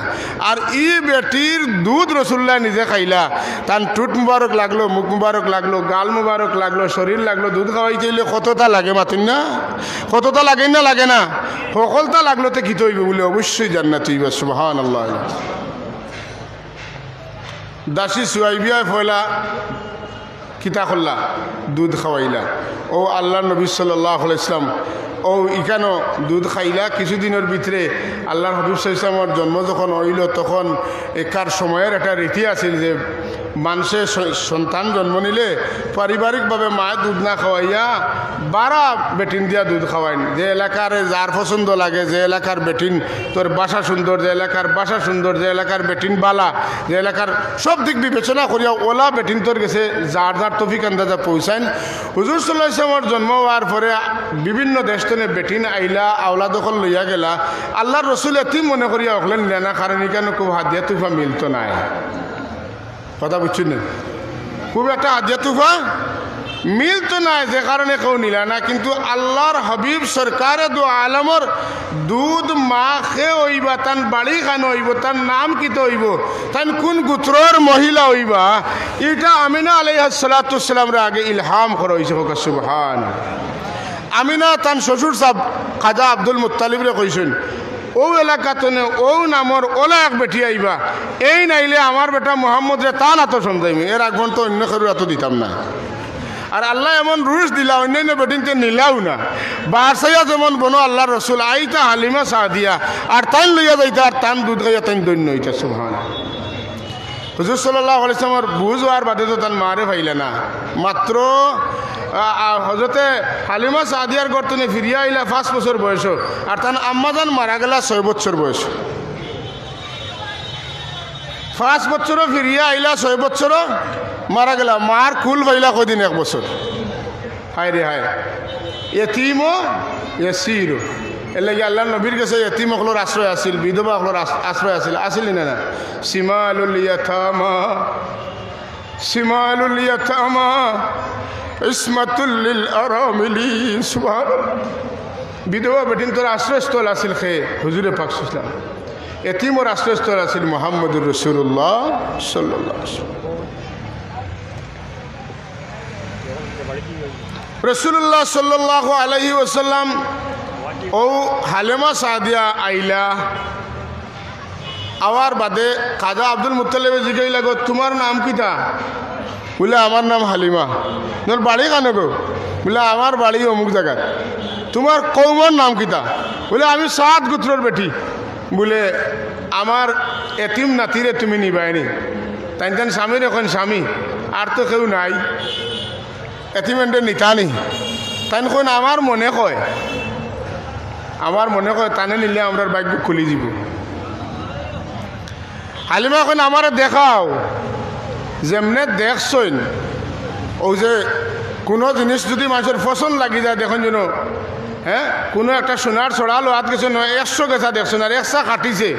[SPEAKER 1] আর ই বেটির দুধ রাসূলুল্লাহ নিজে খাইলা, তান টুট মুবারক লাগলো, মুখ মুবারক লাগলো, গাল মুবারক লাগলো, শরীর লাগলো। দুধ খাওয়াইতে হইলে কতটা লাগে মাতুন না, কতটা লাগে না লাগে না, সকলটা লাগলো তো কি হইবে বলে অবশ্যই জান্নাত হইবে। সুবহানাল্লাহ। দাসী সুয়াইবিয়া পয়লা কিতা করলা, দুধ খাওয়াইলা। ও আল্লাহ নবী সাল্লাল্লাহু আলাইহি ওয়াসাল্লাম ও ইখানো দুধ খাইলা। কিছুদিনের ভিতরে আল্লাহর হাবিব সাল্লাল্লাহু আলাইহি ওয়াসাল্লামের জন্ম যখন হইল, তখন একার সময়ের একটা রীতি আছিল যে মানুষে সন্তান জন্ম নিলে পারিবারিকভাবে মায়ের দুধ না খাওয়াইয়া বারা বেটিন দিয়া দুধ খাওয়াইন। যে এলাকার যার পছন্দ লাগে, যে এলাকার বেটিন তোর বাসা সুন্দর, যে এলাকার বাসা সুন্দর, যে এলাকার বেটিন বালা, যে এলাকার সব দিক বিবেচনা করিয়া ওলা বেটিন তোর গেছে যার যার তফিক আন্দাজা পৌঁছাইন। হুজুর সাল্লাল্লাহু আলাইহি ওয়াসাল্লামের জন্ম হওয়ার পরে বিভিন্ন দেশ থেকে বেটিন আইলা আওলা দখল লইয়া গেলা। আল্লাহর রসুল এতিম মনে করিয়া ওখলেন না, কারণ এখানে খুব হাদিয়া তুফা মিলতো নাই। কথা বুঝছেন না? খুব একটা হাদিয়া তুফা মিলতো না, যে কারণে কেউ নিলা না। কিন্তু আল্লাহর হাবিব সরকারে দু আলমর দুধ মা খে হইবা, তান বাড়ি খান হইব, তার নাম কিতে হইব, তান কোন গোত্রর মহিলা হইবা, এটা আমিনা আলাইহিস সালাতু ওয়াস সালামের আগে ইলহাম করা হয়েছে। সুবহান। আমিনা তান শ্বশুর সাহেব খাজা আব্দুল মুত্তালিবরে কইছেন, ও এলাকাতে ও নামর ওলা এক বেটি আইবা, এই নাইলে আমার বেটা মোহাম্মদ রে তা না তো সন্তাইমি, এর আগ তো অন্য কারো এত দিতাম না। আর আল্লাহ এমন রুশ দিলা, অন্যান্য বেটিনকে নিলাও না। বাসাইয়া যেমন বনো আল্লাহ রসুল আইতা হালিমা সাদিয়া, আর তাইন লইয়া যাইতা, আর তান দুধ খাইয়া তাইন দৈন্য হইতা। সুবহানাল্লাহ। হুজুর সাল্লাল্লাহু আলাইহি ওয়াসাল্লামের বুঝ হওয়ার বাদে তো তান মারে পাইলে না। মাত্র হজরতে হালিমা সাদিয়ার গর্তনে ফিরিয়া আইলা 5 বছর বয়স, আর তান আম্মাজান মারা গেলা 6 বছর বয়স। 5 বছরও ফিরিয়া আইলা, 6 বছরও মারা গেলা। মার কুল পাইলা কদিন? 1 বছর। হায় রে হায়, এতিমও এসিরও। এর লাগে আল্লাহ নবীর কাছে এতিম অকলোর আশ্রয় আছিল, বিধবা অকলোর আশ্রয় আছিল, আসিল না? সিমালুল ইয়াতামা, সিমালুল ইয়াতামা ইসমাতুল লিল আরামিলিন। সুবহানাল্লাহ। বিধবা বেটিন তোর আশ্রয়স্থল আছিল খে হুজুরে পাক সাল্লাল্লাহু আলাইহি ওয়াসাল্লাম। এতিমর আশ্রয়স্থল আছিল মুহাম্মদুর রাসূলুল্লাহ সাল্লাল্লাহু আলাইহি ওয়াসাল্লাম। রাসূলুল্লাহ সাল্লাল্লাহু আলাইহি ওয়াসাল্লাম ও হালিমা সাদিয়া আইলা আওয়ার বাদে খাজা আব্দুল মুত্তালিব জিগাইলা, গো তোমার নাম কিতা? বলে আমার নাম হালিমা। তোর বাড়ি কেন গো? বলে আমার বাড়ি অমুক জায়গায়। তোমার কৌমার নাম কিতা? বলে আমি 7 গোত্রর বেটি। বলে আমার এতিম নাতিরে তুমি নিবাইনি? তাই তান স্বামীর এখন স্বামী, আর তো কেউ নাই, এতিমেন্টে নিতানি। তাই কোন আমার মনে কয়, আমার মনে কয় তানে নিলে আমরা ভাগ্য খুলি দিব। হালিমা এখন আমার দেখাও, যেমনে দেখছইন ও যে কোনো জিনিস যদি মানুষের পছন্দ লাগি যায়, দেখুন যেন হ্যাঁ কোনো একটা সোনার ছড়ালো হাত গেছে 100 গেছা দেখছেন, আর 100 কাটিছে,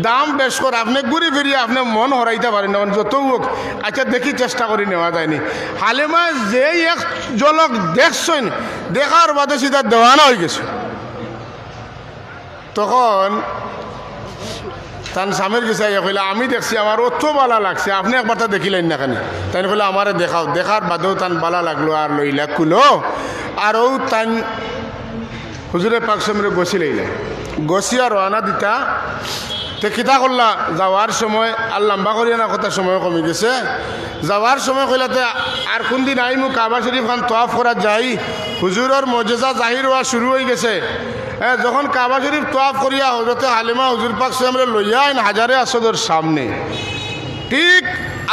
[SPEAKER 1] দাম বেশ করে আপনি ঘুরি ফিরিয়ে আপনি মন হরাইতে পারেন না, যত হোক আচ্ছা দেখি চেষ্টা করে নেওয়া যায়নি। হালিমা যেই এক ঝলক দেখছেন, দেখার বাদে সিধা দেওয়ানা হয়ে গেছে। তখন তান স্বামীর গেছে কইলা, আমি দেখছি আমার অত বালা লাগছে, আপনি একবার তা দেখিলেন না কেন? তাই কইলা আমারে দেখাও। দেখার বাদেও তান বালা লাগলো, আর লইলা কুলো, আর ও তান হুজুরে পাক সামনে গছি লইলে, গছিয়া রওনা দিতা। তে কিতা করলা, যাওয়ার সময় আর লম্বা করিয়া না কথা, সময় কমে গেছে। যাওয়ার সময় কইলাতে আর কোন দিন আইমু কাবা শরীফ খান তোয়াফ করা যাই, হুজুরের মজেজা জাহির হওয়া শুরু হয়ে গেছে। যখন কাবা শরীফ তোয়াফ করিয়া হজরতে হালিমা হুজুর পাক সামনে লইয়া আইন হাজারে আসদের সামনে, ঠিক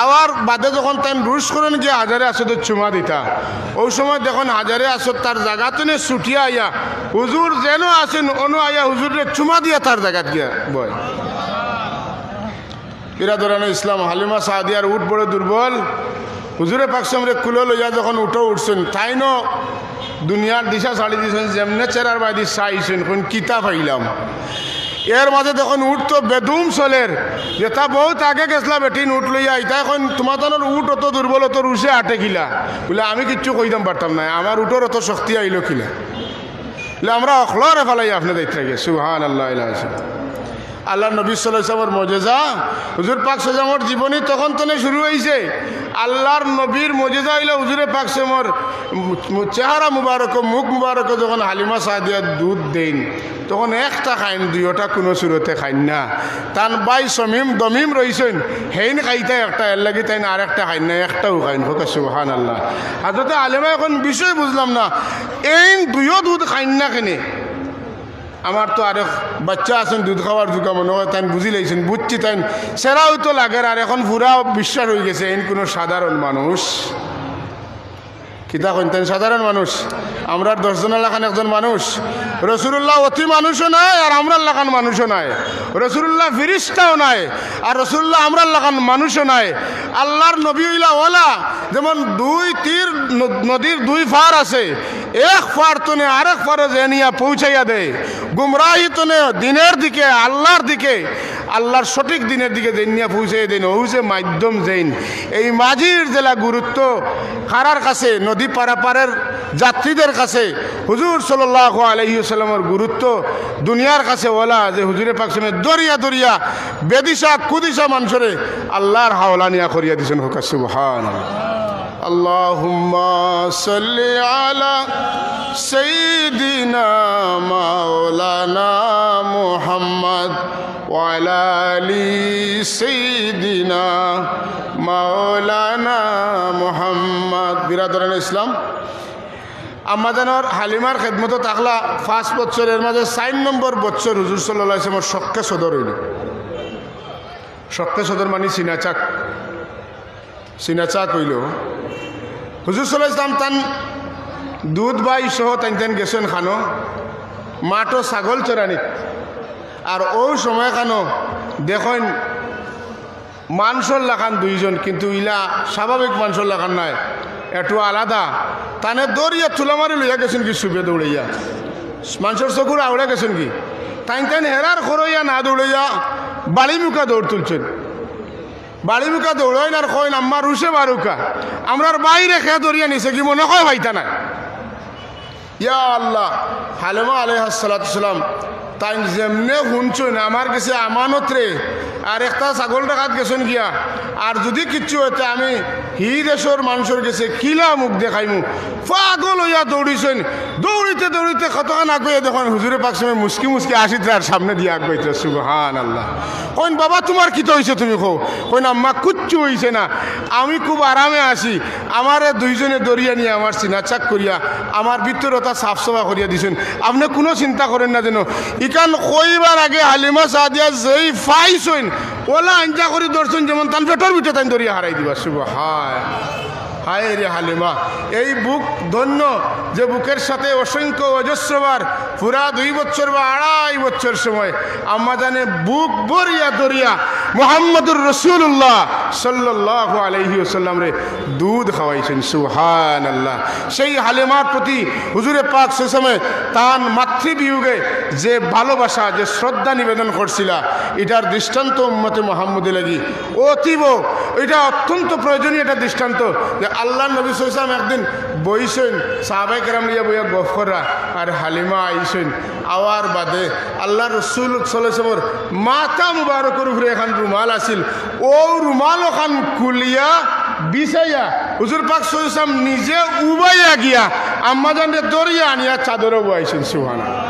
[SPEAKER 1] আবার বাদে যখন তাই রুশ করেন গিয়ে হাজারে আসদের চুমা দিতা, ওই সময় দেখুন হাজারে আসদ তার জায়গাতে ছুটিয়া আইয়া হুজুর যেন আসেন অনু আইয়া হুজুরে চুমা দিয়া তার জায়গাত গিয়া বয়। বিরাদরানে ইসলাম, হালিমা সাদিয়ার উঠ বড় দুর্বল। হুজুরে পাক সামনে কুলো লইয়া যখন উঠো উঠছেন, তাই ন দুনিয়ার দিশা ছাড়ি দিয়েছেন, যেমনে চেরার বাইদি চাইছেন কোন কিতা পাইলাম। এর মাঝে দেখুন উঠ তো বেদুম চলের, যেটা বহুত আগে গেছলা বেটিন উঠ লইয়া, এটা এখন তোমার তোর উঠ অত দুর্বল, অত রুষে আটে কিলা। বলে আমি কিচ্ছু কইতাম পারতাম না, আমার উঠোর অত শক্তি আইল কিলা। বলে আমরা অখলরে ফেলাই আপনি দেখতে গিয়ে। সুবহানাল্লাহ। আল্লাহ নবী সাল্লাল্লাহু আলাইহি ওয়াসাল্লামের মুজিজা হুজুর পাক সাল্লামের জীবনী তখন তনে শুরু হয়েছে। আল্লাহর নবীর মুজিজা হইল হুজুরে পাক সাল্লামের চেহারা মুবারক, মুখ মুবারক যখন হালিমা সাদিয়া দুধ দেন, তখন একটা খাইন, দুইটা কোনো সুরতে খাইন না। তান বাই সমীম দমিম রইছেন, হেইন খাইতে একটা, এর লাগি তাই আর একটা খাইন না, একটাও খাইন। হোক সুবহানাল্লাহ। হাজরতে হালিমা এখন বিষয় বুঝলাম না, এই দুইও দুধ খাইন না কেনে? আমার তো আরেক বাচ্চা আছেন দুধ খাওয়ার যুগা মনে হয় তাই বুঝি লাইছেন বুঝছি তাই সেরাও তো লাগে আর এখন পুরা বিশ্বাস হয়ে গেছে এই কোনো সাধারণ মানুষ কিতা কইতেন সাধারণ মানুষ আমরা 10 জনের লাখান একজন মানুষ রাসূলুল্লাহ অতি মানুষও নাই আর আমরা লাখান মানুষও নাই রাসূলুল্লাহ ফেরেশতাও নাই আর রাসূলুল্লাহ আমরা লাখান মানুষও নাই আল্লাহর নবী হইলা ওলা যেমন দুই তীর নদীর দুই ফার আছে এক ফার তনে আরেক ফারে জানিয়া পৌঁছাইয়া দেয় গুমরাহি তনে দিনের দিকে আল্লাহর দিকে আল্লাহর সঠিক দিনের দিকে জানিয়া পৌঁছাইয়া দেন ও যে মাধ্যম জেন এই মাঝির জেলা গুরুত্ব খারার কাছে নদী পারাপারের যাত্রীদের কাছে হুজুর সাল্লাল্লাহু আলাইহি ওয়াসাল্লামের গুরুত্ব দুনিয়ার কাছে ওলা যে হুজুরে পাক সামনে দরিয়া দরিয়া বেদিশা কুদিশা মানুষরে আল্লাহর হাওলা নিয়া করিয়া দিছেন হোক সুবহানাল্লাহ আল্লাহুম্মা সাল্লি আলা সাইয়্যিদিনা মাওলানা মুহাম্মদ ওয়া আলা আলি সাইয়্যিদিনা মাওলানা মুহাম্মদ বিরাদরান ইসলাম আমাদের হালিমার খেদমত থাকলা 5 বছরের মাঝে 4 নম্বর বছর হুজুর সাল্লাল্লাহু আলাইহি ওয়াসাল্লাম শক্কে সদর হইল শক্কে সদর মানে সিনাচাক হইল হুজুর সাল্লাল্লাহু আলাইহি ওয়াসাল্লাম তান দুধ বাই সহ তাইন গেছেন খানো মাটো ছাগল চরানি আর ও সময় খানো দেখেন মানুষের লাখান দুইজন কিন্তু ইলা স্বাভাবিক মানুষের লাখান নাই একটু আলাদা তানে দৌড়িয়া তুলা মারি লইয়া গেছেন কি সুবে দৌড়াইয়া মানুষের চকুর আউড়া গেছেন কি তাইন হেরার খরইয়া না দৌড়াইয়া বাড়িমুখা দৌড় তুলছেন বাড়িমুখা দৌড়াইন আর কইন আম্মা রুশে বারুকা আমরার বাইরে খেয়ে দৌড়িয়া নিছে কি মনে হয় ভাইতা না ইয়া আল্লাহ হালিমা আলাইহিস সালাতু সালাম তাই যেমনে শুনছেন আমার কাছে আমানত রে আর একটা ছাগল ডাকাত গেছেন গিয়া আর যদি কিচ্ছু হইতে আমি হি দেশের মানুষের কাছে কিলা মুখ দেখাইমু পাগল হইয়া দৌড়িছেন দৌড়িতে দৌড়িতে কতক্ষণ আগুয়ে দেখুন হুজুরে পাক সময় মুসকি মুসকি আসিতে আর সামনে দিয়ে আগুইতে সুবহানাল্লাহ কইন বাবা তোমার কি তো হয়েছে তুমি কো কইন আম্মা কিচ্ছু হয়েছে না আমি খুব আরামে আসি আমারে দুইজনে দরিয়া নিয়ে আমার সিনাচাক করিয়া আমার ভিতরতা সাফ সাফা করিয়া দিছেন আপনি কোনো চিন্তা করেন না যেন ইকান কইবার আগে হালিমা সাদিয়া যেই ফাইছেন ওলা আঞ্জা করে ধরছেন যেমন তান পেটর ভিতরে তাই দরিয়া হারাই দিবা সুবহান হায় রে হালিমা এই বুক ধন্য যে বুকের সাথে অসংখ্য অজস্রবার পুরা 2 বছর বা 2.5 বছর সময় আম্মা জানে বুক ভরিয়া দরিয়া মুহাম্মদুর রাসূলুল্লাহ সাল্লাল্লাহু আলাইহি ওয়াসাল্লাম রে দুধ খাওয়াইছেন সুবহানাল্লাহ সেই হালিমার প্রতি হুজুরে পাক সে সময় তান মাতৃবিয়োগে যে ভালোবাসা যে শ্রদ্ধা নিবেদন করছিলা এটার দৃষ্টান্ত উম্মতে মুহাম্মদে লাগি অতীব এটা অত্যন্ত প্রয়োজনীয় এটা দৃষ্টান্ত যে আল্লাহ নবী সাল্লাল্লাহু আলাইহি ওয়াসাল্লাম একদিন বইছেন সাহাবায়ে কেরাম লিয়া বইয়া গফ করা আর হালিমা আইছেন আওয়ার বাদে আল্লাহ রাসূল সাল্লাল্লাহু আলাইহি ওয়াসাল্লামের মাথা মুবারকের উপরে এখন রুমাল আছিল ও রুমাল ওখান খুলিয়া বিছাইয়া হুজুর পাক সাল্লাল্লাহু আলাইহি ওয়াসাল্লাম নিজে উবাইয়া গিয়া আম্মা জানরে দরিয়া আনিয়া চাদরও বইছেন সুবহানাল্লাহ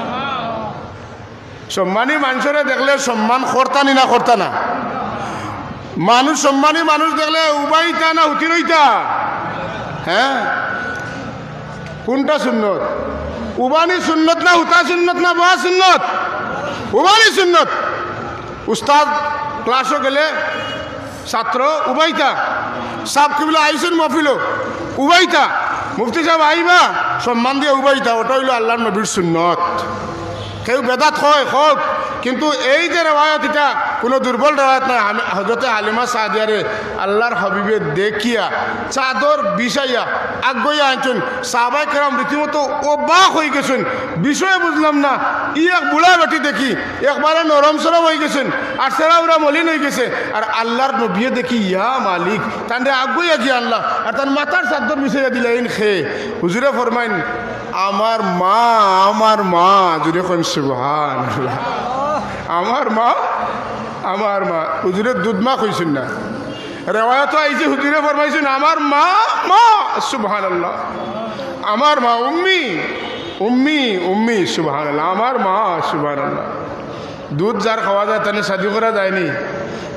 [SPEAKER 1] সম্মানী মানুষরে দেখলে সম্মান করতানি না করতা না মানুষ সম্মানী মানুষ দেখলে উবাইতা না হুতি রইতা হ্যাঁ কোনটা সুন্নত উবানি সুন্নত না হুতা সুন্নত না বা সুন্নত উবানি সুন্নত উস্তাদ ক্লাসও গেলে ছাত্র উবাইতা সাহেব কিবলা আইসুন মফিল উবাইতা মুফতি সাহেব আইবা সম্মান দিয়ে উবাইতা ওটা হইল আল্লাহর নবীর সুন্নত কেউ বেদাত হয় হোক কিন্তু এই যে রেওয়ায়ত এটা কোনো দুর্বল রেওয়ায়ত নাই হযরতে হালিমা সাদিয়ারে আল্লাহর হাবিবে দেখিয়া চাদর বিছাইয়া আগুইয়া আনছেন সাহাবায়ে কেরাম রীতিমতো অবাক হয়ে গেছেন বিষয় বুঝলাম না এক বুড়া বেটি দেখি একবারে নরম সরম হয়ে গেছেন আর সেরাউরা মলিন হয়ে গেছে আর আল্লাহর নবী দেখি ইয়া মালিক তান্ডে আগুইয়া গিয়া আল্লাহ আর তার মাথার চাদর বিছাইয়া দিলেন খেয়ে হুজুরে ফরমাইন আমার মা জুড়ে কোন সুবহানাল্লাহ আমার মা হুজুরের দুধ মা কইছেন না রেওয়ায়ত আইছে হুজুরে ফরমাইছেন আমার মা সুবহানাল্লাহ আমার মা উম্মি সুবহানাল্লাহ আমার মা সুবহানাল্লাহ দুধ যার খাওয়া যায় তাহলে শাদী করা যায়নি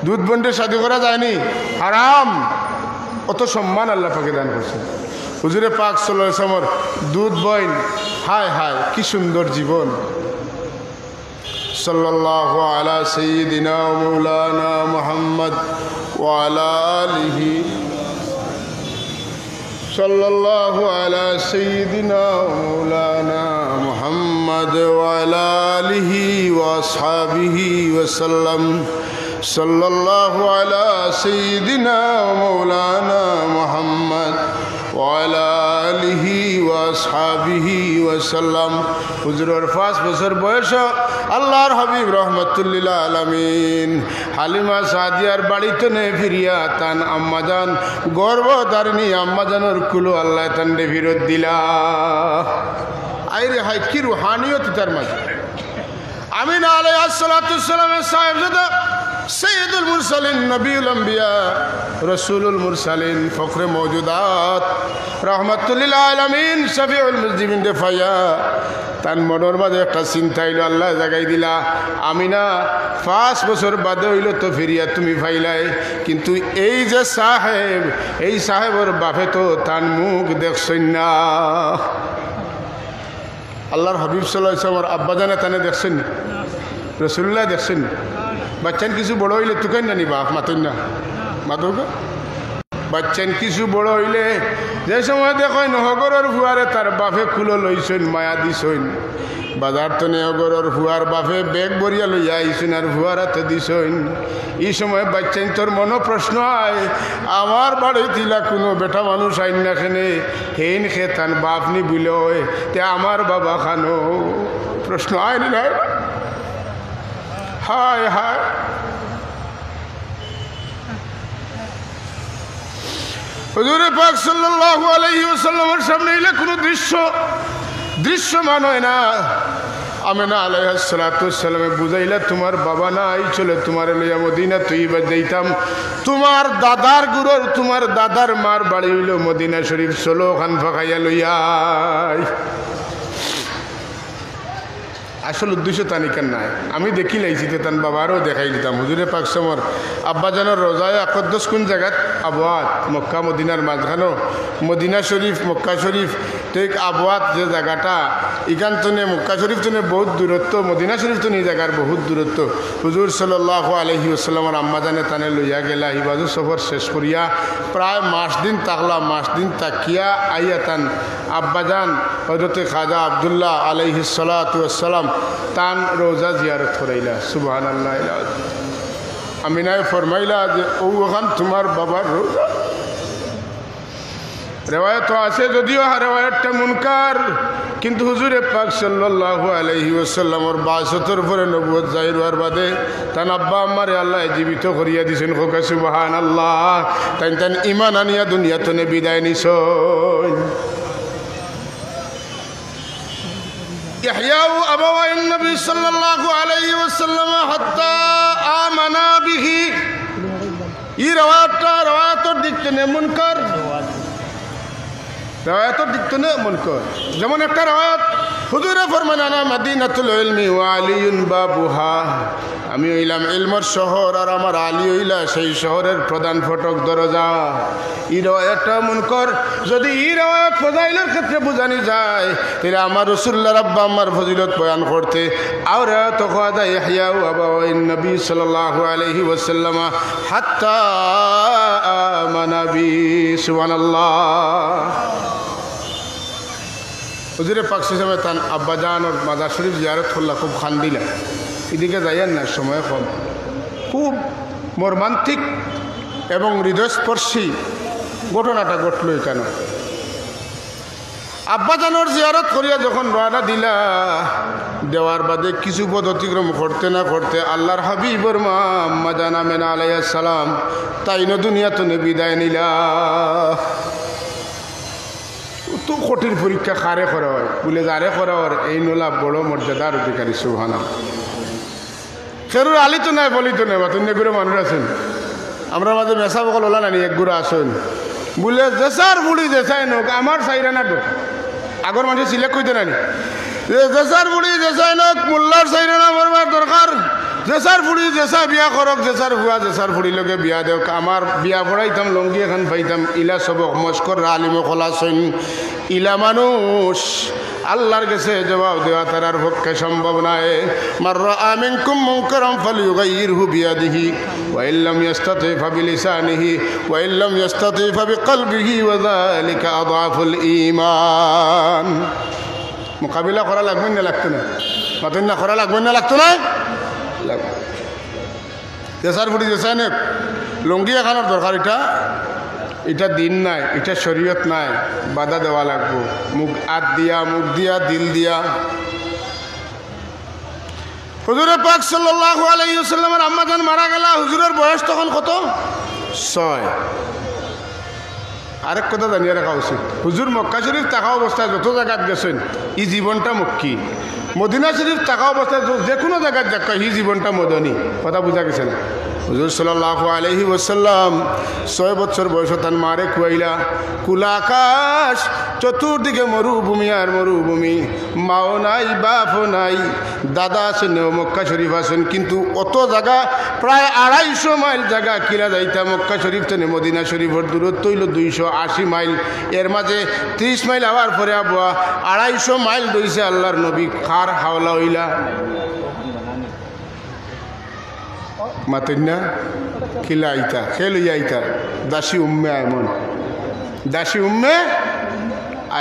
[SPEAKER 1] দুধ বন্ডে শাদী করা যায়নি হারাম অত সম্মান আল্লাহ পাকে দান করছেন হুজুরে পাক সাল্লাল্লাহু আলাইহি ওয়াসাল্লামের দুধ বইন হায় হায় কি সুন্দর জীবন সাল্লাল্লাহু আলা সাইয়্যিদিনা ওয়া মাওলানা মুহাম্মদ ওয়া আলা আলিহি সাল্লাল্লাহু আলা সাইয়্যিদিনা ওয়া মাওলানা মুহাম্মদ ওয়া আলা আলিহি ওয়া আসহাবিহি ওয়া সাল্লাম সাল্লাল্লাহু আলা সাইয়্যিদিনা ওয়া মাওলানা মুহাম্মদ ওয়া আলা আলিহি ওয়া আসহাবিহি ওয়া সাল্লাম। হুজুরের 5 বছর বয়স আল্লাহর হাবিব রাহমাতুল লিল আলামিন হালিমা সাদিয়ার বাড়িতে নে ফিরিয়া তান আম্মাজান গর্ভধারিণী আম্মাজানের কুলো আল্লাহ তান্ডে ফিরত দিলা। আইরে হাই কি রুহানিয়ত তার মাঝে। আমিনা আলাইহিস সালাতু ওয়াস সালামের সাহেবজাদা সৈয়দুল মুরসালিন নবিউল আম্বিয়া রসুলুল মুরসালিন ফখরে মওজুদাত রাহমাতুল লিল আলামিন শফিউল মুজনিবিন দেফায়া তার মনের মাঝে একটা চিন্তা হইল, আল্লাহ জাগাই দিলা আমিনা 5 বছর বাদে হইল তো ফিরিয়া তুমি ফাইলাই, কিন্তু এই যে সাহেব এই সাহেবের বাপে তো তার মুখ দেখছই না। আল্লাহর হাবিব সাল্লাল্লাহু আলাইহি ওয়াসাল্লাম আব্বা জানে তানে দেখছেন রাসূলুল্লাহ দেখছেন। বাচ্চান কিছু বড় হইলে তুকেন না নি বাপ মাতেন না মাতোকে বাচ্চান কিছু বড় হইলে যে সময় দেখেন হগরের ফুয়ারে তার বাপে খুলো লইছেন মায়া দিছেন, বাজার তো নেহগরের ফুয়ার বাপে বেগ বরিয়া লইয়া আইছেন আর ফুয়ার হাতে দিছেন। এই সময় বাচ্চান তোর মনে প্রশ্ন হয়, আমার বাড়ি তিলা কোনো বেটা মানুষ আইন না খেনে হেন খে তান বাপ নি বুলে হয় তে আমার বাবা খানো প্রশ্ন আয় না। হায় হায় হুজুর পাক সাল্লাল্লাহু আলাইহি ওয়াসাল্লামের সামনে এলে কোনো দৃশ্যমান হয় না। আমিনা আলাইহিস সালাতু ওয়াস সালামে বুঝাইলা তোমার বাবা না আই চলে তোমার লইয়া মদিনা তৈবা যাইতাম, তোমার দাদার গুরুর তোমার দাদার মার বাড়ি হইল মদিনা শরীফ, চলো খান ফাঁকাইয়া লইয়া। আসল উদ্দেশ্য তানিকার নাই, আমি দেখি লাইছি তো তান বাবারও দেখাই দিতাম। হুজুরে পাক সমর আব্বাজানের রোজায় আকদ্দস কোন জায়গাত আবওয়াত মক্কা মদিনার মাঝখানো মদিনা শরীফ মক্কা শরীফ ঠিক আবওয়াত যে জায়গাটা ইখান তনে মক্কা শরীফ তনে বহুত দূরত্ব, মদিনা শরীফ তনে এই জায়গার বহুত দূরত্ব। হুজুর সাল্লাল্লাহু আলাইহি ওয়াসাল্লামের আম্মাজানে তানে লইয়া গেলা হিবাজু সফর শেষ করিয়া প্রায় মাস দিন তাকলা, মাস দিন তাকিয়া আইয়া তান আব্বাজান হযরতে খাজা আব্দুল্লাহ আলাইহিস সালাতু ওয়াস সালাম তান রোজা জিয়ারত করাইলা। সুবহানাল্লাহ। আমিনায় ফরমাইলা যে ওখান তোমার বাবার রোজা। রেওয়ায়ত আছে যদিও রেওয়ায়তটা মুনকার, কিন্তু হুজুরে পাক সাল্লাল্লাহু আলাইহি ওয়াসাল্লামের 62 পরে নবুয়ত জাহির হওয়ার বাদে তান আব্বা আম্মারে আল্লাহ জীবিত করিয়া দিছেন। হোকা সুবহানাল্লাহ। তান ঈমান আনিয়া দুনিয়াতে বিদায় নিছেন। ইহইয়াউ আবাওয়াইন নবী সাল্লাল্লাহু আলাইহি ওয়াসাল্লাম হাত্তা আমানা বিহি। এই রেওয়ায়তের দিক থেকে মুনকার, রেওয়ায়তের দিক থেকে মুনকার। যেমন একটা রেওয়ায়ত হুজুরে ফরমান আনা মাদিনাতুল ইলমি ওয়া আলিয়ুন বাবুহা, আমি হইলাম ইলমের শহর আর আমার আলী হইলা সেই শহরের প্রধান ফটক দরজা। এই রেওয়ায়তটা মুনকার। যদি এই রেওয়ায়ত ফজাইলের ক্ষেত্রে বোঝানি যায় তাহলে আমার রাসূলুল্লাহ আব্বা আম্মার ফজিলত বয়ান করতে আর রেওয়ায়ত হওয়া যায় ইহইয়াউ আবাওয়াইন নবী সাল্লাল্লাহু আলাইহি ওয়াসাল্লাম হাত্তা আমানা বি। সুবহানাল্লাহ। হুজুরে পাক সাল্লাল্লাহু তান আব্বাজান আর মাজার শরীফ জিয়ারত করলা, খুব খান দিলা। এদিকে যাইয়েন না, সময় কম। খুব মর্মান্তিক এবং হৃদয়স্পর্শী ঘটনাটা ঘটল কেন? আব্বাজানোর জিয়ারত করিয়া যখন রওনা দিলা, দেওয়ার বাদে কিছু পথ অতিক্রম করতে না করতে আল্লাহর হাবিবর মা আম্মা জান আমিনা আলাইহিস সালাম তাইনো দুনিয়াতে বিদায় নিলা। তো কঠিন পরীক্ষা কারে করা হয় বলে যারে করা হয় এই নোলা বড় মর্যাদার অধিকারী। সুবহানাল্লাহ। খেরুর আলি তো নাই বলি তো নেই বা তুমি এগুলো মানুষ আছেন আমরা মাঝে মেসা বকল ওলা নানি এক গুড়া আসেন বলে জেসার বুড়ি জেসাই নোক আমার চাইরা না তো আগর মানুষ সিলেক্ট করতে নানি জেসার বুড়ি জেসাই নোক মোল্লার চাইরা না মরবার দরকার। জেসার ফুড়ি জেসা বিয়া করক, জেসার ফুয়া জেসার ফুড়ি লগে বিয়া দেওক। আমার বিয়া পড়াইতাম লঙ্গি এখন পাইতাম ইলা সবক মস্কর আলিম খোলা সৈন ইলা মানুষ আল্লাহর কাছে জবাব দেওয়া তার পক্ষে সম্ভব নয়। মান রাআ মিনকুম মুনকারান ফালইয়ুগাইয়িরহু বিয়াদিহি ওয়া ইল্লাম ইস্তাতি ফাবিলিসানিহি ওয়া ইল্লাম ইস্তাতি ফাবিকলবিহি ওয়া যালিকা আযআফুল ঈমান। মোকাবিলা করা লাগবে না লাগতো না? মাতুন না করা লাগবে না লাগতো না? লাগবে। দেশার ফুটি দেশায় নে লঙ্গি এখানোর দরকার। এটা দিন নাই, এটা শরীয়ত নাই, বাধা দেওয়া লাগবো। মুখ হাত দিয়া, মুখ দিয়া, দিল দিয়া। হুজুরে পাক সাল্লাল্লাহু আলাইহি ওয়াসাল্লামের আম্মা জান মারা গেল। হুজুরের বয়স তখন কত? 6। আরেক কথা জানিয়ে রাখা উচিত, হুজুর মক্কা শরীফ থাকা অবস্থায় যত জায়গায় গেছেন এই জীবনটা মক্কি। মদিনা শরীফ থাকা অবস্থায় যে কোনো জায়গায় দেখা এই জীবনটা মদনী। কথা বুঝা গেছে না? হুজুর সাল্লাল্লাহু আলাইহি ওয়াসাল্লাম 6 বছর বয়স তান মারে খুয়াইলা। কুলা আকাশ, চতুর্দিকে মরুভূমি আর মরুভূমি। মাও নাই, বাপও নাই, দাদা আছেন, মক্কা শরীফ আছেন, কিন্তু অত জায়গা প্রায় 250 মাইল জায়গা কিরা যাইতা। মক্কা শরীফ থেকে মদিনা শরীফের দূরত্ব হইল 280 মাইল। এর মাঝে 30 মাইল আবার পরে আবহাওয়া 250 মাইল দইছে আল্লাহর নবী। খার হাওলা হইলা মাতন্যা খিলা আইতা, খেল হইয়া আইতা। দাসী উম্মে আয়মন, দাসী উম্মে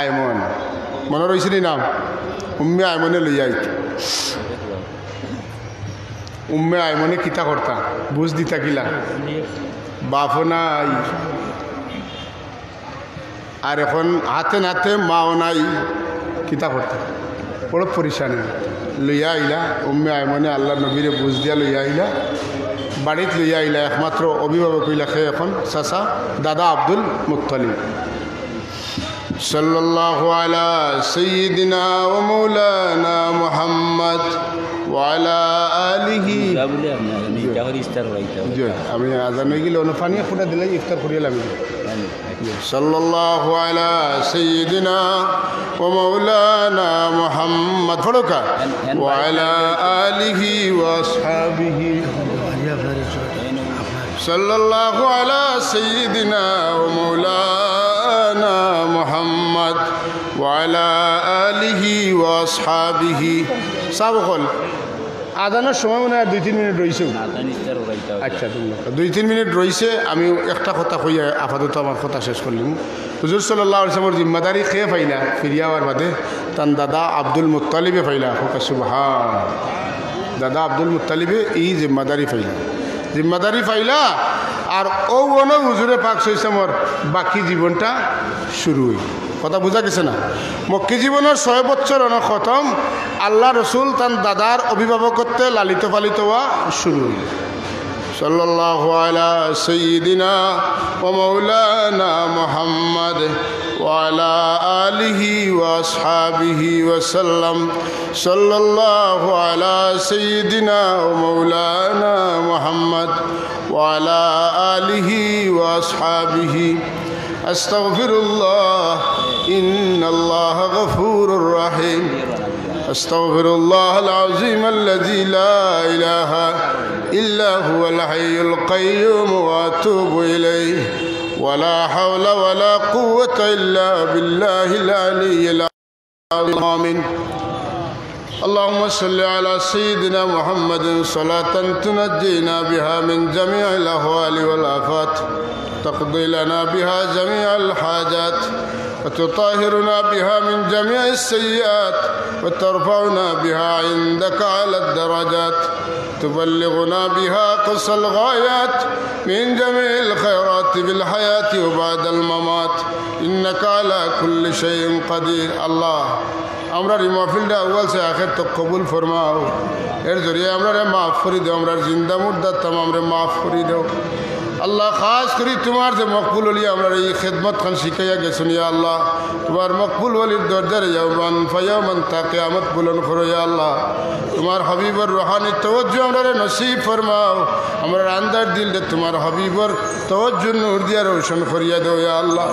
[SPEAKER 1] আয়মন, মনে রয়েছে নি নাম? উম্মে আয়মনে লইয়া আইতা। উম্মে আয়মনে কিতা করতা? বুঝ দিতা কিলা? বাপও নাই, আর এখন হাতে নাতে মাও নাই, কিতা করতা? বড় পরিশানি। লইয়া আইলা উম্মে আয়মনে আল্লাহ নবীরে বুঝ দিয়া লইয়া আইলা, বাড়িত লইয়া আইলা। একমাত্র অভিভাবক হইলা সে এখন চাচা দাদা আব্দুল মুত্তালিব। সাল্লাল্লাহু আলা সাইয়্যিদিনা ওয়া মাওলানা মুহাম্মদ ওয়া আলা আলিহি। আমি আজান হয়ে গেলে অনুফানিয়া ফুটা দিলে ইফতার করিয়ে লাগবে। সাল্লাল্লাহু আলা সাইয়্যিদিনা ওয়া মাওলানা মুহাম্মদ ফড়কা ওয়া আলা আলিহি ওয়া আসহাবিহি। সাল্লাল্লাহু আলা সাইয়্যিদিনা ওয়া মাওলানা মুহাম্মদ ওয়া আলা আলিহি ওয়া আসহাবিহি। সব হল আদানের সময় মনে হয় 2-3 মিনিট রয়েছে। আচ্ছা, 2-3 মিনিট রয়েছে। আমি একটা কথা কইয়া আপাতত আমার কথা শেষ করলাম। হুজুর সাল্লাল্লাহু আলাইহি ওয়াসাল্লামের জিম্মাদারি খেয়ে পাইলা ফিরিয়াবার বাদে তান দাদা আব্দুল মুত্তালিবে পাইলা। সুবহান। দাদা আব্দুল মুত্তালিবে এই জিম্মাদারি পাইলা, জিম্মাদারি পাইলা। আর ও অন হুজুরে পাক সইসামর বাকি জীবনটা শুরু হইল। কথা বোঝা গেছে না? মক্কি জীবনের 6 বছর অন খতম। আল্লাহ রসুল তান দাদার অভিভাবকত্বে লালিত পালিত হওয়া শুরু হইল। সাল্লাল্লাহু আলা সাইয়্যিদিনা ওয়া মাওলানা মুহাম্মদ ওয়া আলা আলিহি ওয়া আসহাবিহি ওয়া সাল্লাম। সাল্লাল্লাহু আলা সাইয়্যিদিনা ওয়া মাওলানা মুহাম্মদ ওয়া আলা আলিহি ওয়া আসহাবিহি। আস্তাগফিরুল্লাহ, ইন্নাল্লাহা গফুরুর রহিম। আস্তাগফিরুল্লাহাল আযীম আল্লাযী লা ইলাহা ইল্লা হুয়াল হাইয়ুল কাইয়্যুম ওয়া আতুবু ইলাইহি ওয়া লা হাওলা ওয়া লা কুওয়াতা ইল্লা বিল্লাহিল আলিয়্যিল আযীম। اللهم صل على سيدنا محمد صلاة تنجينا بها من جميع الأهوال والآفات، تقضي لنا بها جميع الحاجات، وتطهرنا بها من جميع السيئات، وترفعنا بها عندك على الدرجات، تبلغنا بها قصى الغايات من جميع الخيرات بالحياة وبعد الممات، إنك على كل شيء قدير। الله আমরা মাহফিলটা আউয়াল সে আখির তক কবুল ফরমাও। এর জরিয়ে আমরা মাফ করে দাও, আমরা জিন্দা মুর্দা তামাম রে মাফ করে দাও। আল্লাহ খাস করি তোমার যে মকবুল হলি আমরা এই খেদমত খান শিখাইয়া গেছেন ইয়া আল্লাহ। তোমার মকবুল হলির দরজারে যাওমান ফায়ামান তা কিয়ামত বুলন্দ করো ইয়া আল্লাহ। তোমার হাবিবর রুহানি তওজ্জু আমরা নসিব ফরমাও। আমরা আন্দার দিল দে তোমার হাবিবর তওজ্জু নূর দিয়া রোশন করিয়া দাও ইয়া আল্লাহ।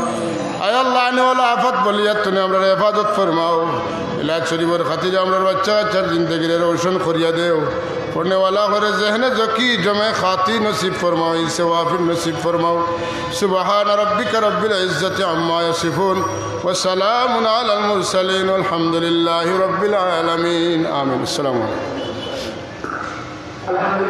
[SPEAKER 1] আয় আল্লাহ আনে ওয়ালা আফত বলিয়া তুমি আমরা হেফাজত ফরমাও। ইলাজ শরীফের খাতিরে আমরা বাচ্চা কাচ্চার জিন্দগিরে রোশন করিয়া দেও। पढ़ने वाला हर जहन जकी जमे खाती नसीब फरमाओ इसे वाफिर नसीब फरमाओ सुबहान रब्बिका रब्बिल इज्जति अम्मा यसिफून व सलामुन अलल मुरसलीन वल्हम्दुलिल्लाहि रब्बिल आलमीन आमीन। अस्सलामु अलैकुम।